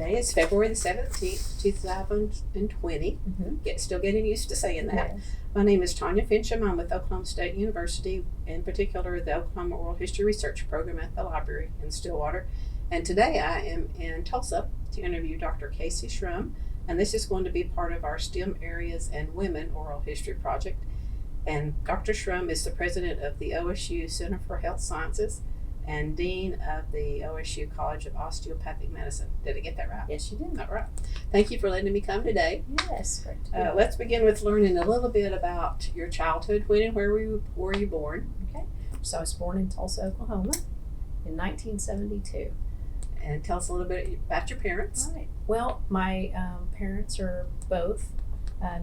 Today is February the 17th, 2020. Still getting used to saying that. Yes. My name is Tanya Finchum. I'm with Oklahoma State University, in particular the Oklahoma Oral History Research Program at the library in Stillwater. And today I am in Tulsa to interview Dr. Kayse Shrum, and this is going to be part of our STEM Areas and Women Oral History Project. And Dr. Shrum is the president of the OSU Center for Health Sciences and dean of the OSU College of Osteopathic Medicine. Did I get that right? Yes, you did. All right. Thank you for letting me come today. Yes, great to be here. Let's begin with learning a little bit about your childhood. When and where were you born? Okay. So I was born in Tulsa, Oklahoma in 1972. And tell us a little bit about your parents. Right. Well, my parents are both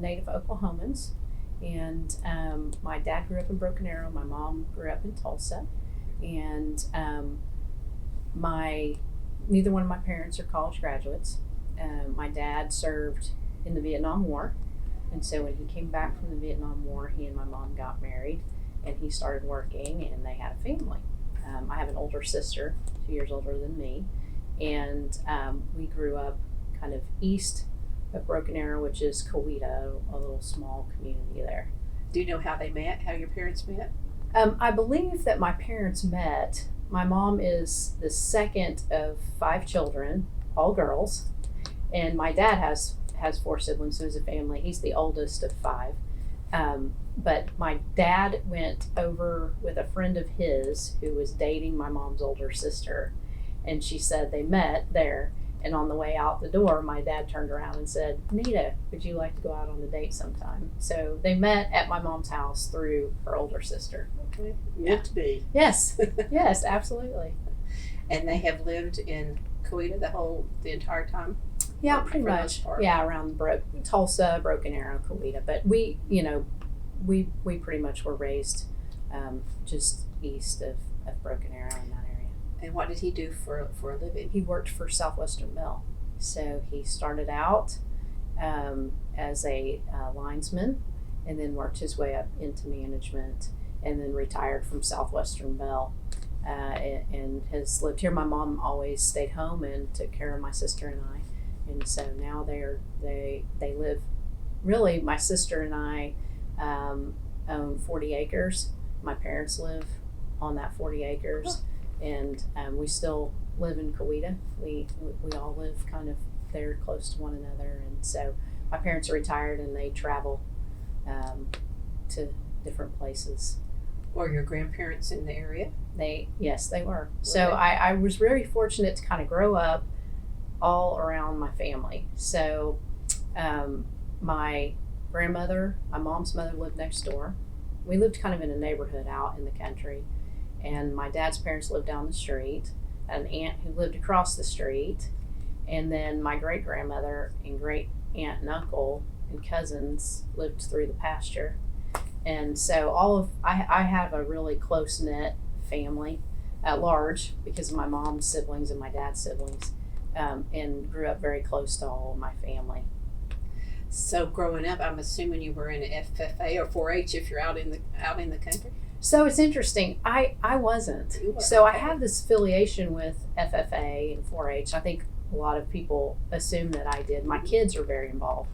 native Oklahomans. And my dad grew up in Broken Arrow. My mom grew up in Tulsa. And neither one of my parents are college graduates. My dad served in the Vietnam War, and so when he came back from the Vietnam War, he and my mom got married, and he started working, and they had a family. I have an older sister, 2 years older than me, and we grew up kind of east of Broken Arrow, which is Coweta, a little small community there. Do you know how they met, how your parents met? I believe that my parents met. My mom is the second of 5 children, all girls, and my dad has 4 siblings, so as a family, he's the oldest of 5. But my dad went over with a friend of his who was dating my mom's older sister, and she said they met there. And on the way out the door, my dad turned around and said, "Nita, would you like to go out on a date sometime?" So they met at my mom's house through her older sister. Okay, meant to be. Yes, yes, absolutely. And they have lived in Coweta the entire time? Yeah, For pretty the much. most part. Yeah, around Tulsa, Broken Arrow, Coweta. But we pretty much were raised just east of Broken Arrow in that area. And what did he do for a living? He worked for Southwestern Bell. So he started out as a linesman and then worked his way up into management and then retired from Southwestern Bell and has lived here. My mom always stayed home and took care of my sister and I. And so now they live, really, my sister and I own 40 acres. My parents live on that 40 acres. And we still live in Coweta. We all live kind of there close to one another. And so my parents are retired and they travel to different places. Were your grandparents in the area? Yes, they were. So I was very fortunate to kind of grow up all around my family. So my grandmother, my mom's mother, lived next door. We lived kind of in a neighborhood out in the country. And my dad's parents lived down the street, an aunt who lived across the street, and then my great-grandmother and great-aunt and uncle and cousins lived through the pasture. And so I have a really close-knit family at large because of my mom's siblings and my dad's siblings, and grew up very close to all of my family. So growing up, I'm assuming you were in FFA or 4-H if you're out in the country? So it's interesting. I wasn't. So I have this affiliation with FFA and 4-H. I think a lot of people assume that I did. My kids are very involved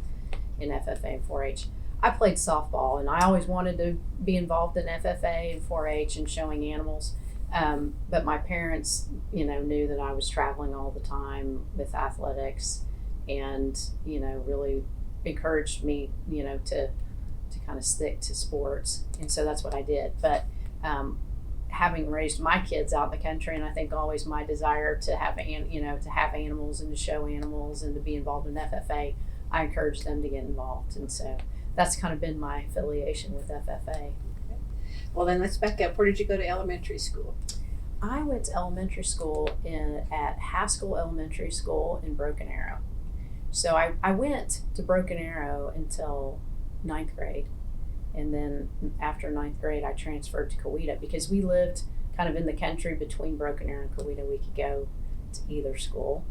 in FFA and 4-H. I played softball, and I always wanted to be involved in FFA and 4-H and showing animals. But my parents, knew that I was traveling all the time with athletics, and really encouraged me, to kind of stick to sports, and so that's what I did. But having raised my kids out in the country, and I think always my desire to have animals and to show animals and to be involved in FFA, I encouraged them to get involved, and so that's kind of been my affiliation with FFA. Okay. Well, then let's back up. Where did you go to elementary school? I went to elementary school at Haskell Elementary School in Broken Arrow. So I went to Broken Arrow until 9th grade. And then after 9th grade, I transferred to Coweta because we lived kind of in the country between Broken Arrow and Coweta. We could go to either school.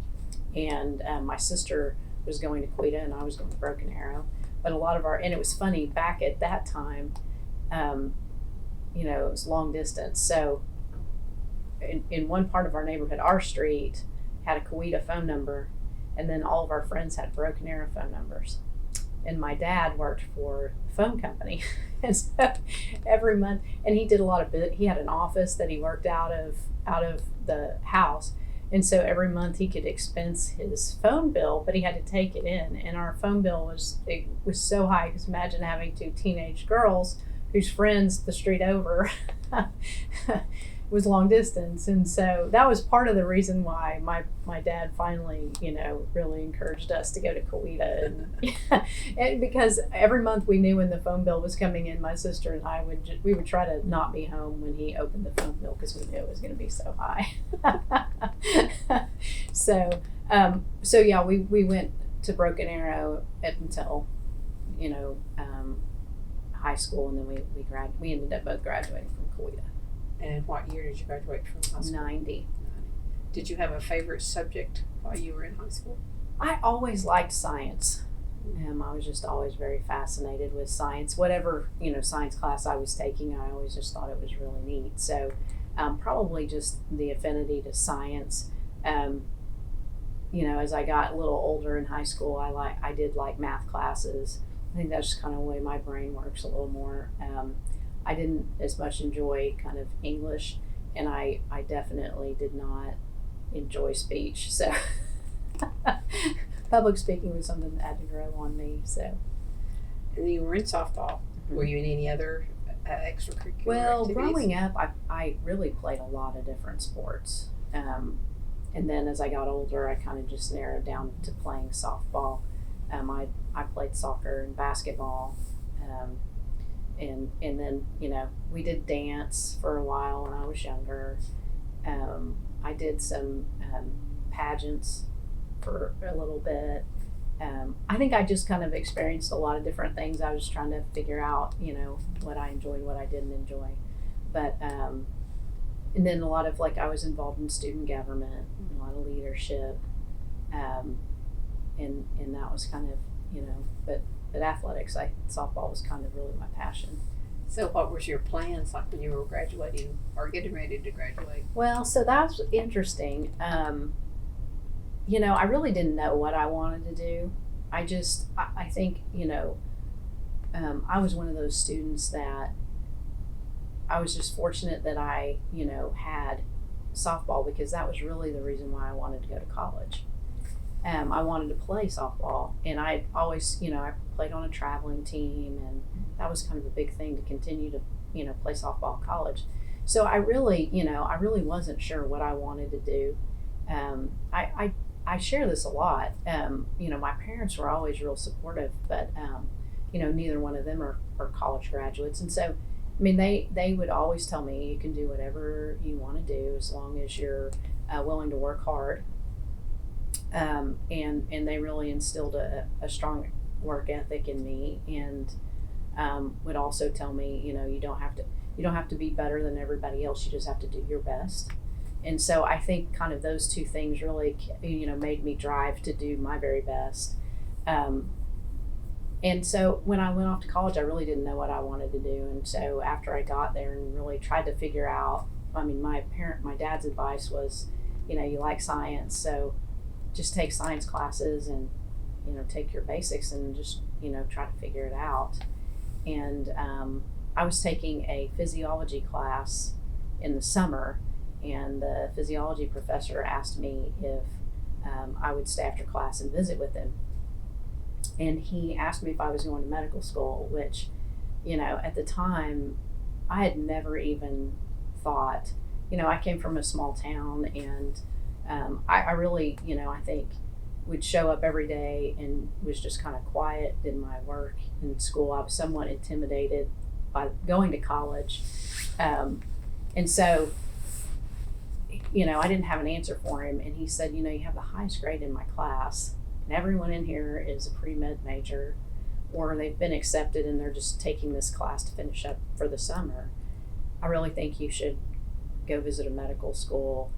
And my sister was going to Coweta and I was going to Broken Arrow. But a lot of and it was funny, back at that time, it was long distance. So in one part of our neighborhood, our street had a Coweta phone number, And then all of our friends had Broken Arrow phone numbers. And my dad worked for a phone company. And so every month, and he did a lot of he had an office that he worked out of the house. And so every month he could expense his phone bill, but he had to take it in. And our phone bill was so high, because imagine having 2 teenage girls whose friends the street over was long distance. And so that was part of the reason why my dad finally, really encouraged us to go to Coweta. And because every month we knew when the phone bill was coming in, my sister and I we would try to not be home when he opened the phone bill, because we knew it was going to be so high. So yeah, we went to Broken Arrow until, high school, and then we ended up both graduating from Coweta. And what year did you graduate from high school? 90. Did you have a favorite subject while you were in high school? I always liked science. I was just always very fascinated with science. Whatever, science class I was taking, I always just thought it was really neat. So probably just the affinity to science. As I got a little older in high school, I did like math classes. I think that's just kind of the way my brain works a little more. I didn't as much enjoy kind of English, and I definitely did not enjoy speech. So public speaking was something that had to grow on me. So. And you were in softball. Mm-hmm. Were you in any other extracurricular activities? Growing up, I really played a lot of different sports. And then as I got older, I kind of just narrowed down to playing softball. I played soccer and basketball. And then, we did dance for a while when I was younger. I did some pageants for a little bit. I think I just kind of experienced a lot of different things. I was trying to figure out, what I enjoyed, what I didn't enjoy. But, and then a lot of, I was involved in student government, a lot of leadership. And that was kind of, but athletics, softball was kind of really my passion. So what was your plans when you were graduating or getting ready to graduate? Well, so that was interesting. I really didn't know what I wanted to do. I think, I was one of those students that I was just fortunate that I, had softball, because that was really the reason why I wanted to go to college. I wanted to play softball, and I always, I played on a traveling team, and that was kind of a big thing to continue to, play softball in college. So I really wasn't sure what I wanted to do. I share this a lot. My parents were always real supportive, but, neither one of them are college graduates. And so, they would always tell me, you can do whatever you want to do as long as you're willing to work hard. And they really instilled a strong work ethic in me, and would also tell me, you don't have to be better than everybody else. You just have to do your best. And so I think kind of those two things really, made me drive to do my very best. And so when I went off to college, I really didn't know what I wanted to do. And so after I got there and really tried to figure out, my dad's advice was, you like science, so just take science classes and, take your basics and just, try to figure it out. And I was taking a physiology class in the summer, and the physiology professor asked me if I would stay after class and visit with him. And he asked me if I was going to medical school, which, at the time, I had never even thought, I came from a small town, and I really, I think would show up every day and was just kind of quiet, did my work in school. I was somewhat intimidated by going to college. And so, I didn't have an answer for him. And he said, you have the highest grade in my class, and everyone in here is a pre-med major, or they've been accepted and they're just taking this class to finish up for the summer. I really think you should go visit a medical school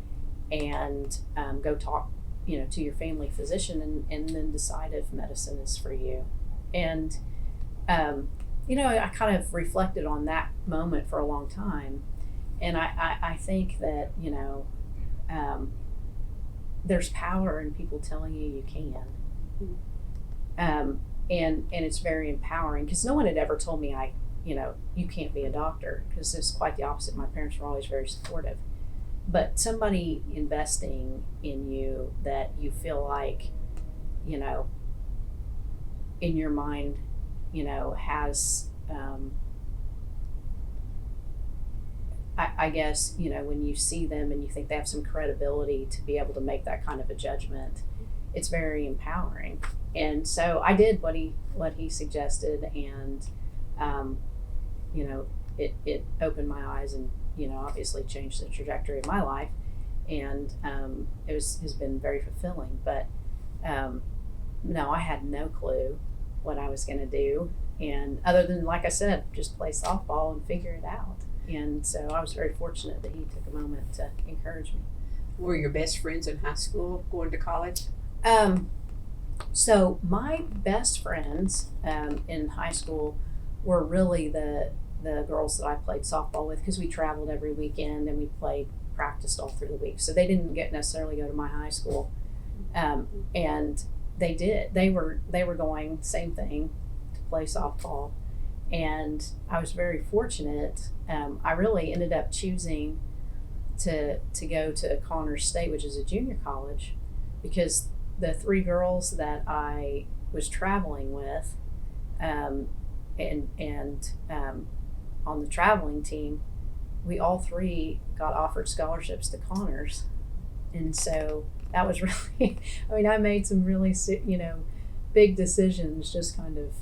and go talk, to your family physician, and then decide if medicine is for you. And, I kind of reflected on that moment for a long time. And I think that, there's power in people telling you can. And it's very empowering, because no one had ever told me you can't be a doctor, because it's quite the opposite. My parents were always very supportive. But somebody investing in you that you feel like, in your mind, has, I guess, when you see them and you think they have some credibility to be able to make that kind of a judgment, it's very empowering. And so I did what he suggested, and it opened my eyes, and obviously changed the trajectory of my life, and has been very fulfilling. But no, I had no clue what I was going to do, and other than, like I said, just play softball and figure it out. And so I was very fortunate that he took a moment to encourage me. Were your best friends in high school going to college? So my best friends in high school were really the girls that I played softball with, because we traveled every weekend and we practiced all through the week. So they didn't necessarily go to my high school, and they did. They were going same thing to play softball, and I was very fortunate. I really ended up choosing to go to Connors State, which is a junior college, because the three girls that I was traveling with, and on the traveling team, we all three got offered scholarships to Connors. And so that was really, I made some really, big decisions, just kind of,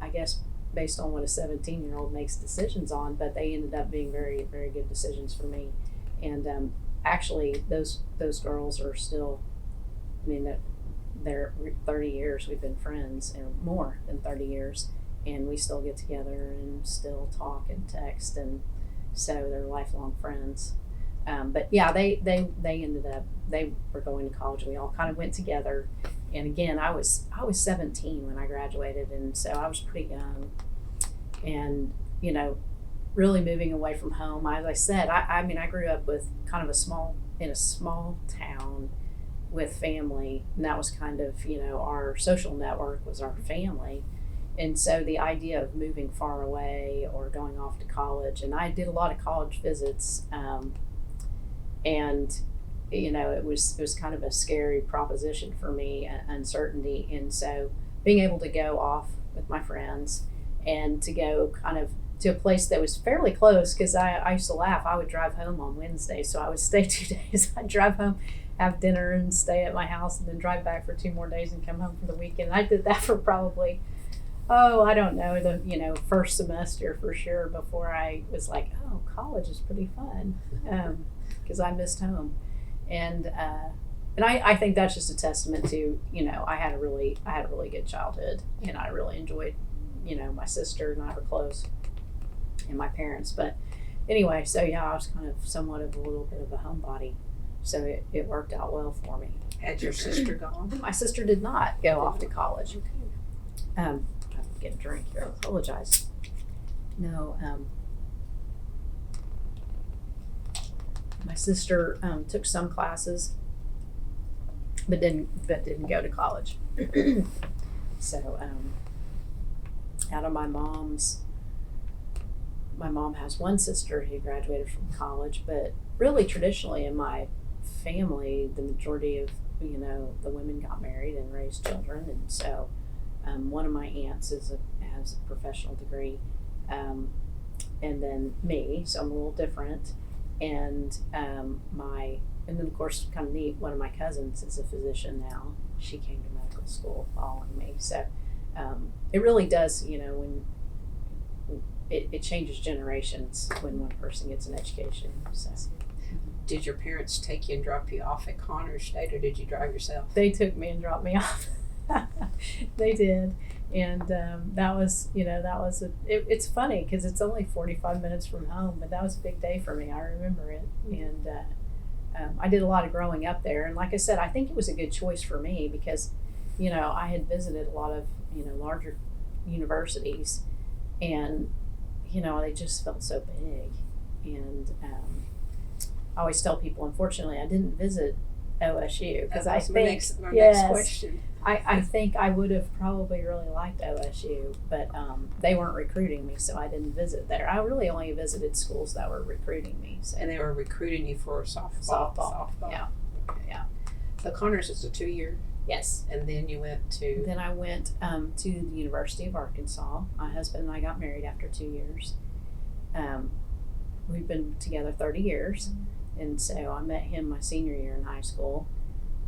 I guess based on what a 17-year-old makes decisions on, but they ended up being very, very good decisions for me. And actually, those girls are still, they're 30 years, we've been friends, and more than 30 years, and we still get together and still talk and text, and so they're lifelong friends. But yeah, they ended up, they were going to college, and we all kind of went together. And again, I was 17 when I graduated, and so I was pretty young, and really moving away from home. As I said, I grew up with kind of in a small town with family, and that was kind of, our social network was our family. And so the idea of moving far away or going off to college, and I did a lot of college visits, and it was kind of a scary proposition for me, uncertainty. And so being able to go off with my friends and to go kind of to a place that was fairly close, because I used to laugh. I would drive home on Wednesday, so I would stay 2 days. I'd drive home, have dinner, and stay at my house, and then drive back for 2 more days and come home for the weekend. I did that for probably, I don't know, the first semester for sure, before I was like, oh, college is pretty fun, because I missed home. And I think that's just a testament to, I had a really good childhood, and I really enjoyed, my sister and I were close, and my parents. But anyway, so yeah, I was kind of somewhat of a little bit of a homebody, so it worked out well for me. Had your sister gone? My sister did not go off to college. I have to get a drink here. I apologize. No, my sister took some classes, but didn't go to college. So out of my mom has one sister who graduated from college, but really traditionally in my family, the majority of the women got married and raised children. And so one of my aunts has a professional degree, and then me, so I'm a little different. And and then of course, kind of neat, one of my cousins is a physician now. She came to medical school following me. So it really does, when it changes generations when one person gets an education. So. Did your parents take you and drop you off at Connors State, or did you drive yourself? They took me and dropped me off. They did. And that was, it's funny because it's only 45 minutes from home, but that was a big day for me. I remember it. And I did a lot of growing up there. And like I said, I think it was a good choice for me because, I had visited a lot of, larger universities, and, they just felt so big. And I always tell people, unfortunately, I didn't visit OSU because I That's think my yes, next question. I think I would have probably really liked OSU, but they weren't recruiting me, so I didn't visit there. I really only visited schools that were recruiting me. So. And they were recruiting you for softball. Yeah. Okay. Yeah. So Connors is a 2-year. Yes. And then you went to. Then I went to the University of Arkansas. My husband and I got married after 2 years. We've been together 30 years, and so I met him my senior year in high school.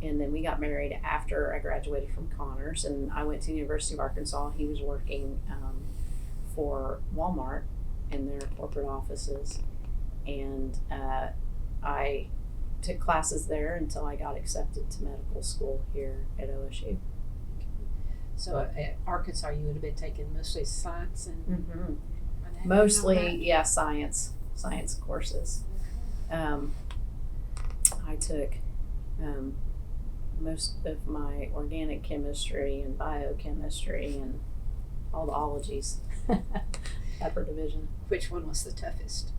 And then we got married after I graduated from Connors, and I went to the University of Arkansas. He was working for Walmart in their corporate offices, and I took classes there until I got accepted to medical school here at OSU. So at Arkansas, you would have been taking mostly science and mostly, yeah, science courses. I took most of my organic chemistry and biochemistry and all the ologies, upper division. Which one was the toughest?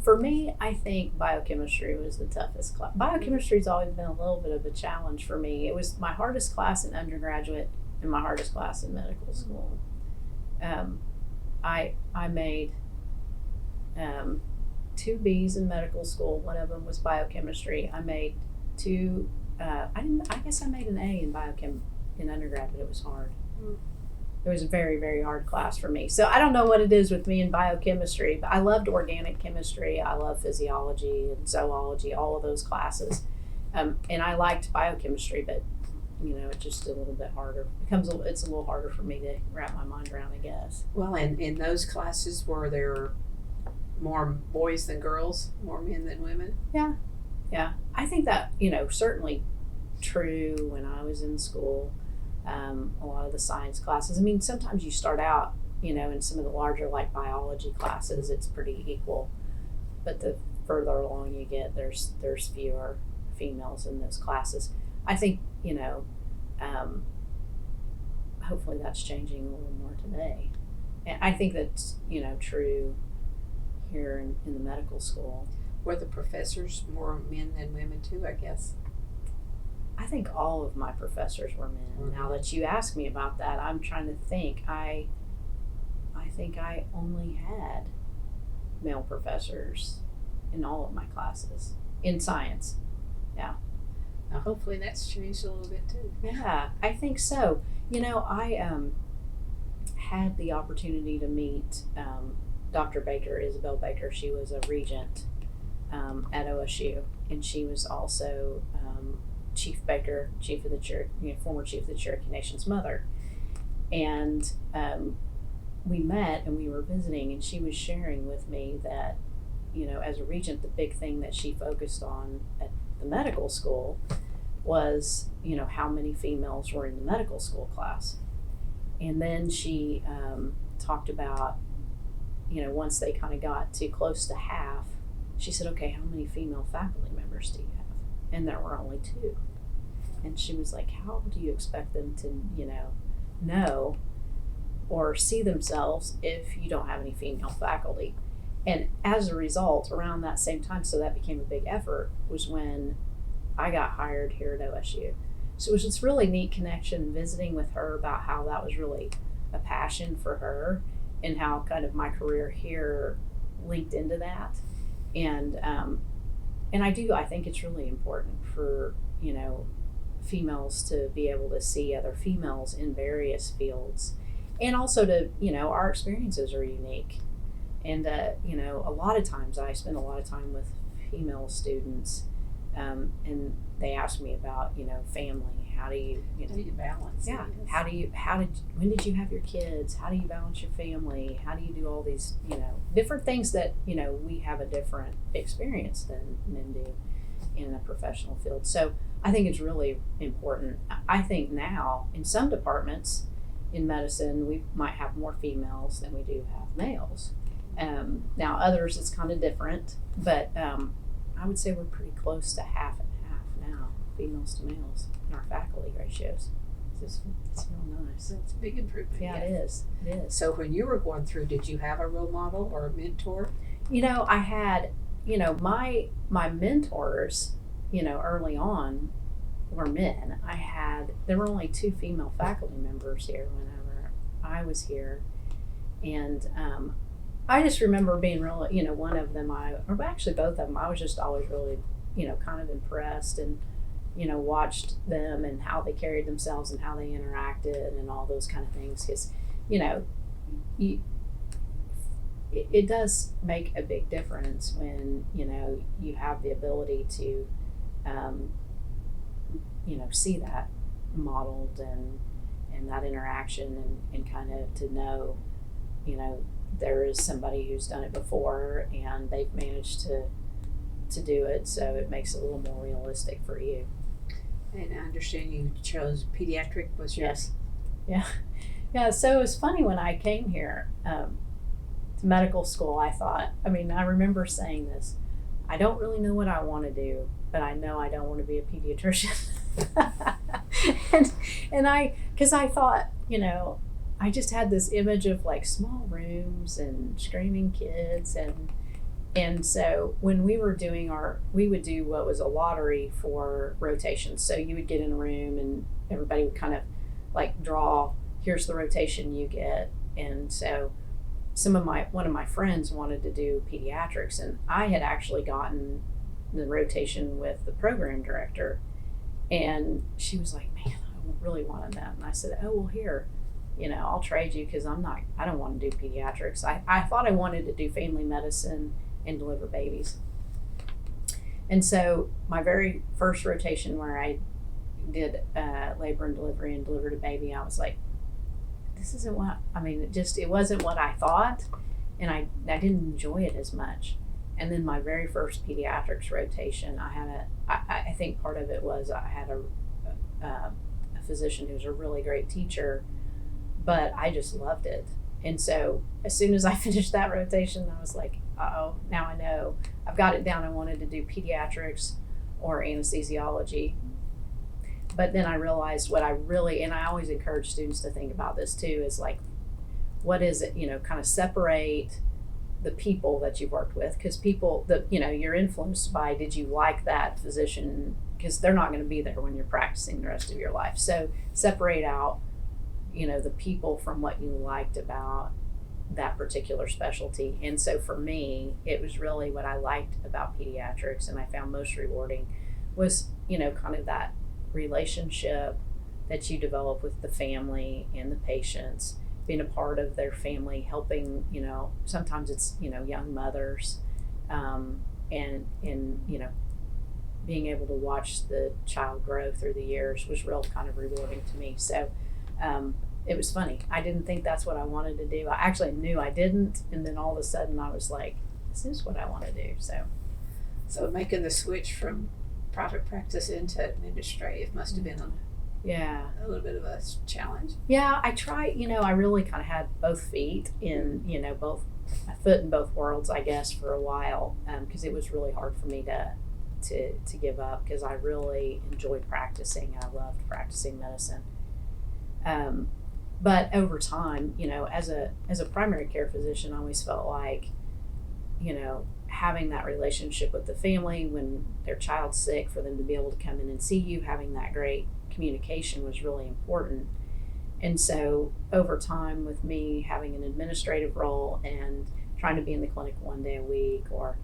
For me, I think biochemistry was the toughest class. Biochemistry's always been a little bit of a challenge for me. It was my hardest class in undergraduate and my hardest class in medical school. I made 2 B's in medical school. One of them was biochemistry. I made 2. I guess I made an A in biochem in undergrad, but it was hard. It was a very, very hard class for me. So I don't know what it is with me in biochemistry, but I loved organic chemistry. I love physiology and zoology, all of those classes. And I liked biochemistry, but it's just a little bit harder. It's a little harder for me to wrap my mind around, I guess. Well, and in those classes, were there more boys than girls, more men than women? Yeah. I think that, certainly true when I was in school. A lot of the science classes. I mean, sometimes you start out, in some of the larger, like biology classes, it's pretty equal. But the further along you get, there's fewer females in those classes. I think, hopefully that's changing a little more today. And I think that's, true here in the medical school. Were the professors more men than women too, I guess? I think all of my professors were men. Mm-hmm. Now that you ask me about that, I'm trying to think. I think I only had male professors in all of my classes in science. Yeah. Now hopefully that's changed a little bit too. Yeah, I think so. I had the opportunity to meet Dr. Baker, Isabel Baker. She was a regent at OSU, and she was also Chief Baker, Chief of the Cherokee, former Chief of the Cherokee Nation's mother. And we met and we were visiting, and she was sharing with me that, as a regent, the big thing that she focused on at the medical school was, how many females were in the medical school class. And then she talked about, once they kind of got to close to half, she said, okay, how many female faculty members do you have? And there were only 2. And she was like, how do you expect them to, know or see themselves if you don't have any female faculty? And as a result, around that same time, so that became a big effort, was when I got hired here at OSU. So it was this really neat connection, visiting with her about how that was really a passion for her and how kind of my career here linked into that. And I think it's really important for, females to be able to see other females in various fields, and also to, our experiences are unique. And, a lot of times I spend a lot of time with female students, and they ask me about, family. How do you, how do you balance? Yeah. Yes. When did you have your kids? How do you balance your family? How do you do all these, different things that, we have a different experience than men do in a professional field. So I think it's really important. I think now in some departments in medicine, we might have more females than we do have males. Now others it's kind of different, but I would say we're pretty close to half and half now, females to males in our faculty ratios. It's real nice. It's a big improvement. Yeah, it is. It is. So when you were going through, did you have a role model or a mentor? I had, you know, my mentors, you know, early on were men. There were only 2 female faculty members here whenever I was here. And I just remember being really, you know, one of them, or actually both of them, I was just always really, you know, kind of impressed and, you know, watched them and how they carried themselves and how they interacted and all those kind of things. Because, you know, it does make a big difference when, you know, you have the ability to, you know, see that modeled and that interaction and kind of to know, you know, there is somebody who's done it before and they've managed to do it, so it makes it a little more realistic for you. And I understand you chose pediatric was yours. Yes. Yeah, so it was funny when I came here to medical school. I remember saying this, I don't really know what I want to do, but I know I don't want to be a pediatrician. Because I thought, you know, I just had this image of like small rooms and screaming kids and so when we were doing we would do what was a lottery for rotations. So you would get in a room and everybody would kind of like draw, here's the rotation you get. And so one of my friends wanted to do pediatrics, and I had actually gotten the rotation with the program director, and she was like, man, I really wanted that. And I said, oh, well, here, you know, I'll trade you because I don't want to do pediatrics. I thought I wanted to do family medicine and deliver babies. And so my very first rotation where I did labor and delivered a baby, I was like, this isn't it wasn't what I thought, and I didn't enjoy it as much. And then my very first pediatrics rotation, I think part of it was I had a physician who was a really great teacher, but I just loved it. And so as soon as I finished that rotation, I was like, uh-oh, now I know. I've got it down. I wanted to do pediatrics or anesthesiology. But then I realized and I always encourage students to think about this too, is like, what is it, you know, kind of separate the people that you've worked with, because people that, you know, you're influenced by, did you like that physician? Because they're not going to be there when you're practicing the rest of your life. So separate out, you know, the people from what you liked about that particular specialty. And so for me, it was really what I liked about pediatrics and I found most rewarding was, you know, kind of that relationship that you develop with the family and the patients, being a part of their family, helping, you know, sometimes it's, you know, young mothers, and you know, being able to watch the child grow through the years was real kind of rewarding to me. So it was funny. I didn't think that's what I wanted to do. I actually knew I didn't, and then all of a sudden I was like, this is what I want to do. So making the switch from private practice into administrative must have been a little bit of a challenge. Yeah, I really kind of had both feet in, you know, both a foot in both worlds, I guess, for a while, because it was really hard for me to give up, because I really enjoyed practicing. I loved practicing medicine. But over time, you know, as a primary care physician, I always felt like, you know, having that relationship with the family when their child's sick, for them to be able to come in and see you, having that great communication was really important. And so over time, with me having an administrative role and trying to be in the clinic one day a week, or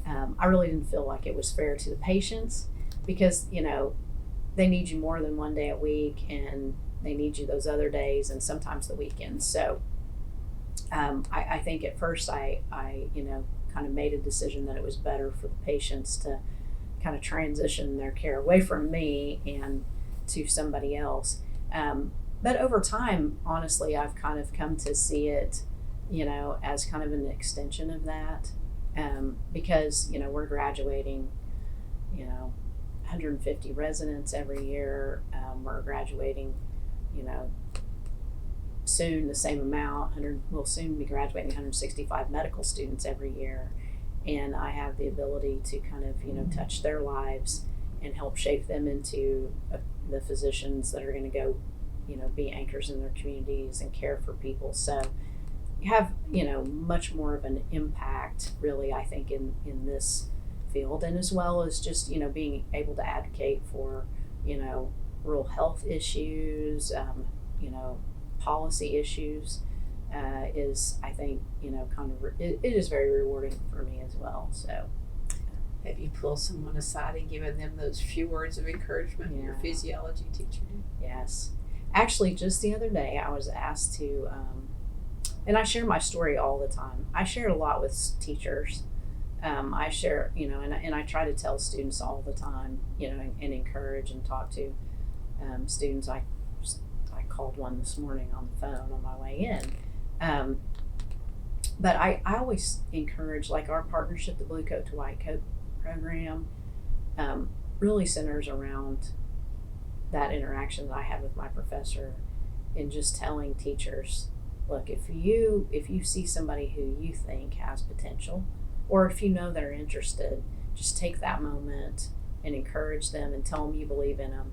I really didn't feel like it was fair to the patients, because, you know, they need you more than one day a week, and they need you those other days and sometimes the weekends. So I think at first I you know, kind of made a decision that it was better for the patients to kind of transition their care away from me and to somebody else. But over time, honestly, I've kind of come to see it, you know, as kind of an extension of that, because, you know, we're graduating, you know, 150 residents every year. We're graduating, you know, soon the same amount. We'll soon be graduating 165 medical students every year, and I have the ability to kind of, you know, touch their lives and help shape them into the physicians that are going to go, you know, be anchors in their communities and care for people. So have, much more of an impact, really, I think, in this field, and as well as just, being able to advocate for, rural health issues, policy issues, is, I think, it is very rewarding for me as well. So, have you pulled someone aside and given them those few words of encouragement? Yeah. Your physiology teacher did? Yes. Actually, just the other day, I was asked to, and I share my story all the time. I share a lot with teachers. I share, and I try to tell students all the time, and encourage and talk to students. I called one this morning on the phone on my way in. But I always encourage, like, our partnership, the Blue Coat to White Coat program, really centers around that interaction that I had with my professor, and just telling teachers, look, if you see somebody who you think has potential, or if you know they're interested, just take that moment and encourage them and tell them you believe in them,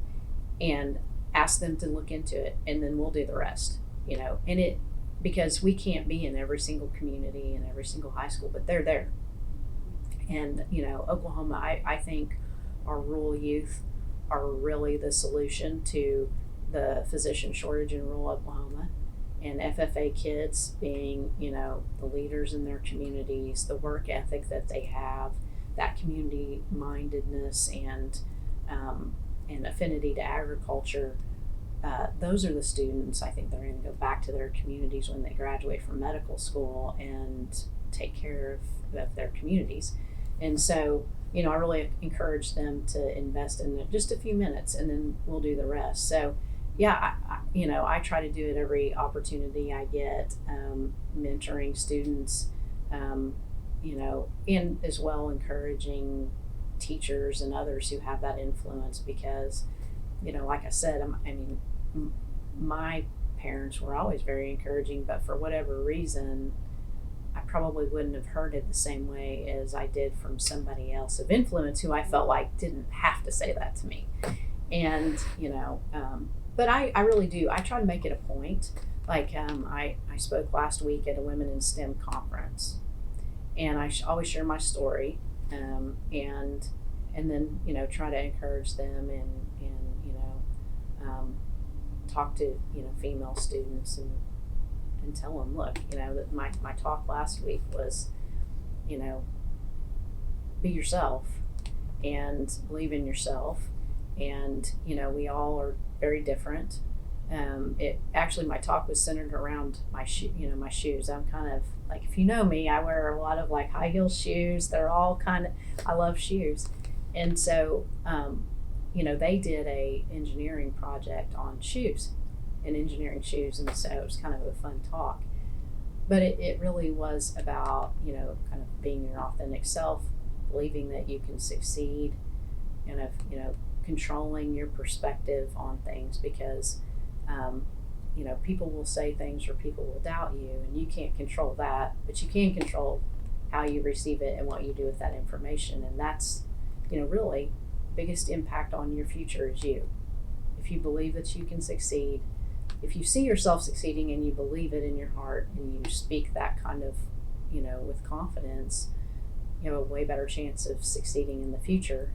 and ask them to look into it, and then we'll do the rest. And because we can't be in every single community and every single high school, but they're there. And Oklahoma, I think our rural youth are really the solution to the physician shortage in rural Oklahoma, and FFA kids being, the leaders in their communities, the work ethic that they have, that community mindedness, and affinity to agriculture. Those are the students I think they're going to go back to their communities when they graduate from medical school and take care of their communities. And so, I really encourage them to invest in it just a few minutes, and then we'll do the rest. So, yeah, I try to do it every opportunity I get, mentoring students, and as well encouraging teachers and others who have that influence, because, like I said, my parents were always very encouraging, but for whatever reason, I probably wouldn't have heard it the same way as I did from somebody else of influence who I felt like didn't have to say that to me. And, but I really do. I try to make it a point. Like, I spoke last week at a Women in STEM conference, and I always share my story, and then, try to encourage them, and talk to, female students, and tell them, look, that my talk last week was, be yourself and believe in yourself. And, we all are very different. My talk was centered around my shoes. I'm kind of like, if you know me, I wear a lot of like high heel shoes. They're all I love shoes. And so, they did a engineering project on shoes and engineering shoes. And so it was kind of a fun talk, but it really was about, kind of being your authentic self, believing that you can succeed, and controlling your perspective on things, because, people will say things, or people will doubt you, and you can't control that, but you can control how you receive it and what you do with that information. And that's, really biggest impact on your future is you. If you believe that you can succeed, if you see yourself succeeding and you believe it in your heart, and you speak that kind of, with confidence, you have a way better chance of succeeding in the future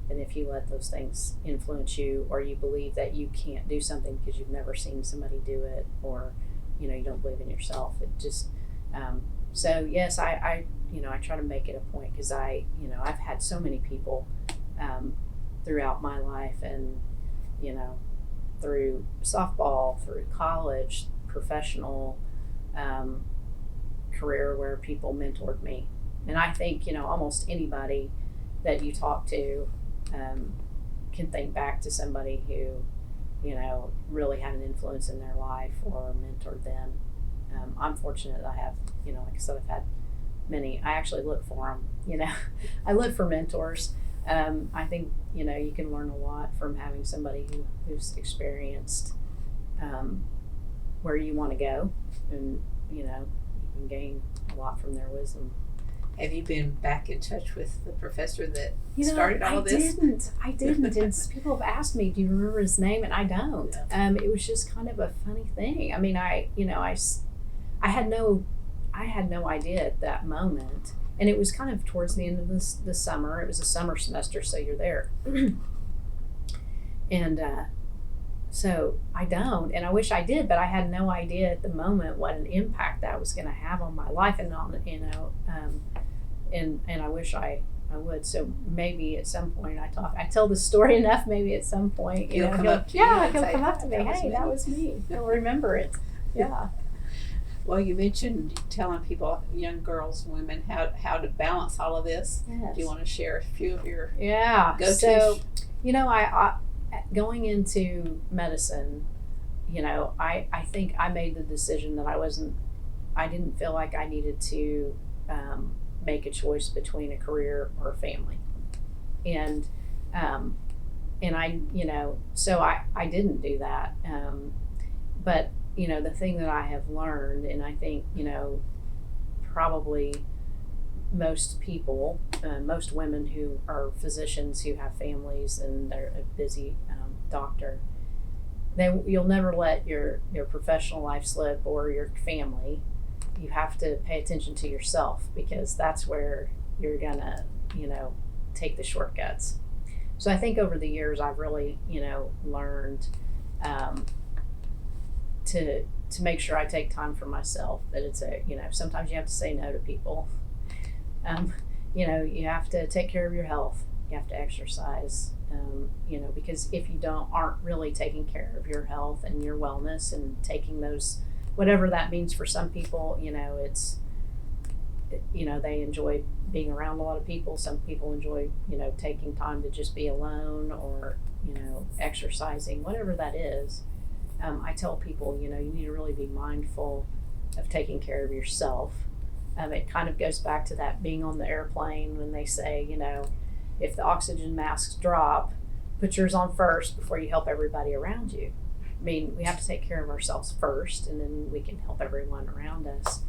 than if you let those things influence you, or you believe that you can't do something because you've never seen somebody do it, or, you don't believe in yourself. It just, so yes, I try to make it a point, because I've had so many people, throughout my life, and, through softball, through college, professional, career, where people mentored me. And I think, almost anybody that you talk to, can think back to somebody who, really had an influence in their life or mentored them. I'm fortunate I have, like I said, I've had many. I actually look for them, I look for mentors. I think, you can learn a lot from having somebody who's experienced, where you want to go, and, you can gain a lot from their wisdom. Have you been back in touch with the professor that started all this? I didn't. And people have asked me, do you remember his name? And I don't. It was just kind of a funny thing. I mean, I had no I had no idea at that moment. And it was kind of towards the end of the summer. It was a summer semester, so you're there. And so I don't, and I wish I did, but I had no idea at the moment what an impact that was going to have on my life and on, and I wish I would. So maybe at some point I tell this story enough, maybe at some point, he'll come up to you. Yeah, he'll come up to me. Hey, that was me. He'll remember it. Yeah. Well, you mentioned telling people, young girls, women, how to balance all of this. Yes. Do you want to share a few of your go-tos? So, I going into medicine, I think I made the decision that I didn't feel like I needed to make a choice between a career or a family. And I, so I didn't do that. But the thing that I have learned, and I think, probably most people, most women who are physicians who have families and they're a busy doctor, you'll never let your professional life slip or your family. You have to pay attention to yourself, because that's where you're gonna, take the shortcuts. So I think over the years I've really, learned to make sure I take time for myself, that it's sometimes you have to say no to people. You have to take care of your health. You have to exercise, because if you aren't really taking care of your health and your wellness and taking those, whatever that means for some people, they enjoy being around a lot of people. Some people enjoy, taking time to just be alone or, exercising, whatever that is. I tell people, you need to really be mindful of taking care of yourself. It kind of goes back to that being on the airplane when they say, if the oxygen masks drop, put yours on first before you help everybody around you. I mean, we have to take care of ourselves first, and then we can help everyone around us.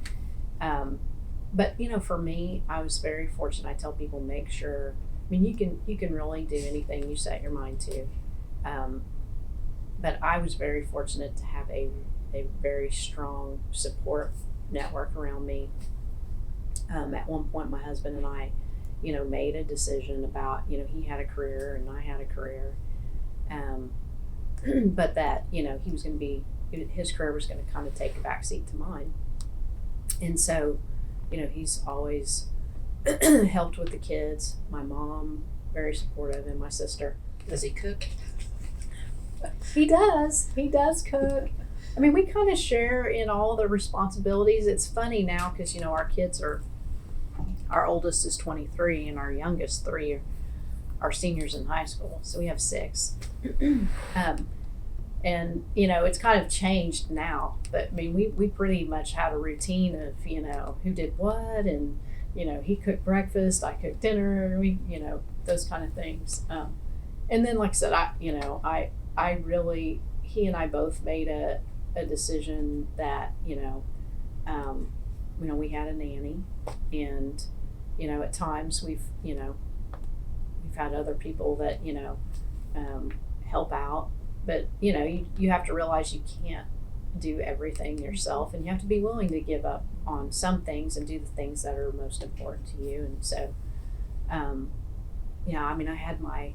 But for me, I was very fortunate. I tell people, make sure. I mean, you can really do anything you set your mind to. But I was very fortunate to have a very strong support network around me. At one point, my husband and I, made a decision about, he had a career and I had a career, but that, he was going to be, his career was going to kind of take a backseat to mine. And so, he's always helped with the kids. My mom, very supportive, and my sister. Does he cook? He does cook. I mean, we kind of share in all the responsibilities. It's funny now because, our oldest is 23 and our youngest 3 are seniors in high school. So we have 6. And, it's kind of changed now. But, I mean, we pretty much had a routine of, who did what. And, he cooked breakfast, I cooked dinner, those kind of things. And then, like I said, I really, he and I both made a decision that, we had a nanny, and, at times we've had other people that, help out, but, you have to realize you can't do everything yourself, and you have to be willing to give up on some things and do the things that are most important to you. And so, I had my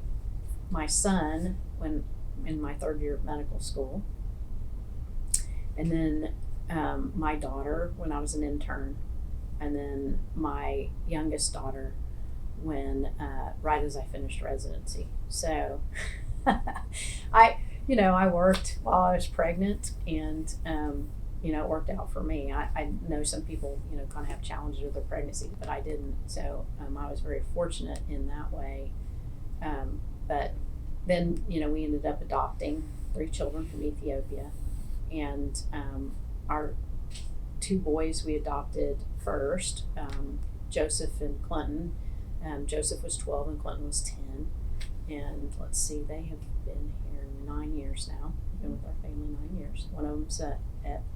son when in my 3rd year of medical school, and then my daughter when I was an intern, and then my youngest daughter when right as I finished residency. So I worked while I was pregnant, and it worked out for me. I know some people kind of have challenges with their pregnancy, but I didn't. So I was very fortunate in that way. But then, we ended up adopting 3 children from Ethiopia, and our 2 boys we adopted first, Joseph and Clinton. Joseph was 12 and Clinton was 10. And let's see, they have been here 9 years now. Been with our family 9 years. One of them's at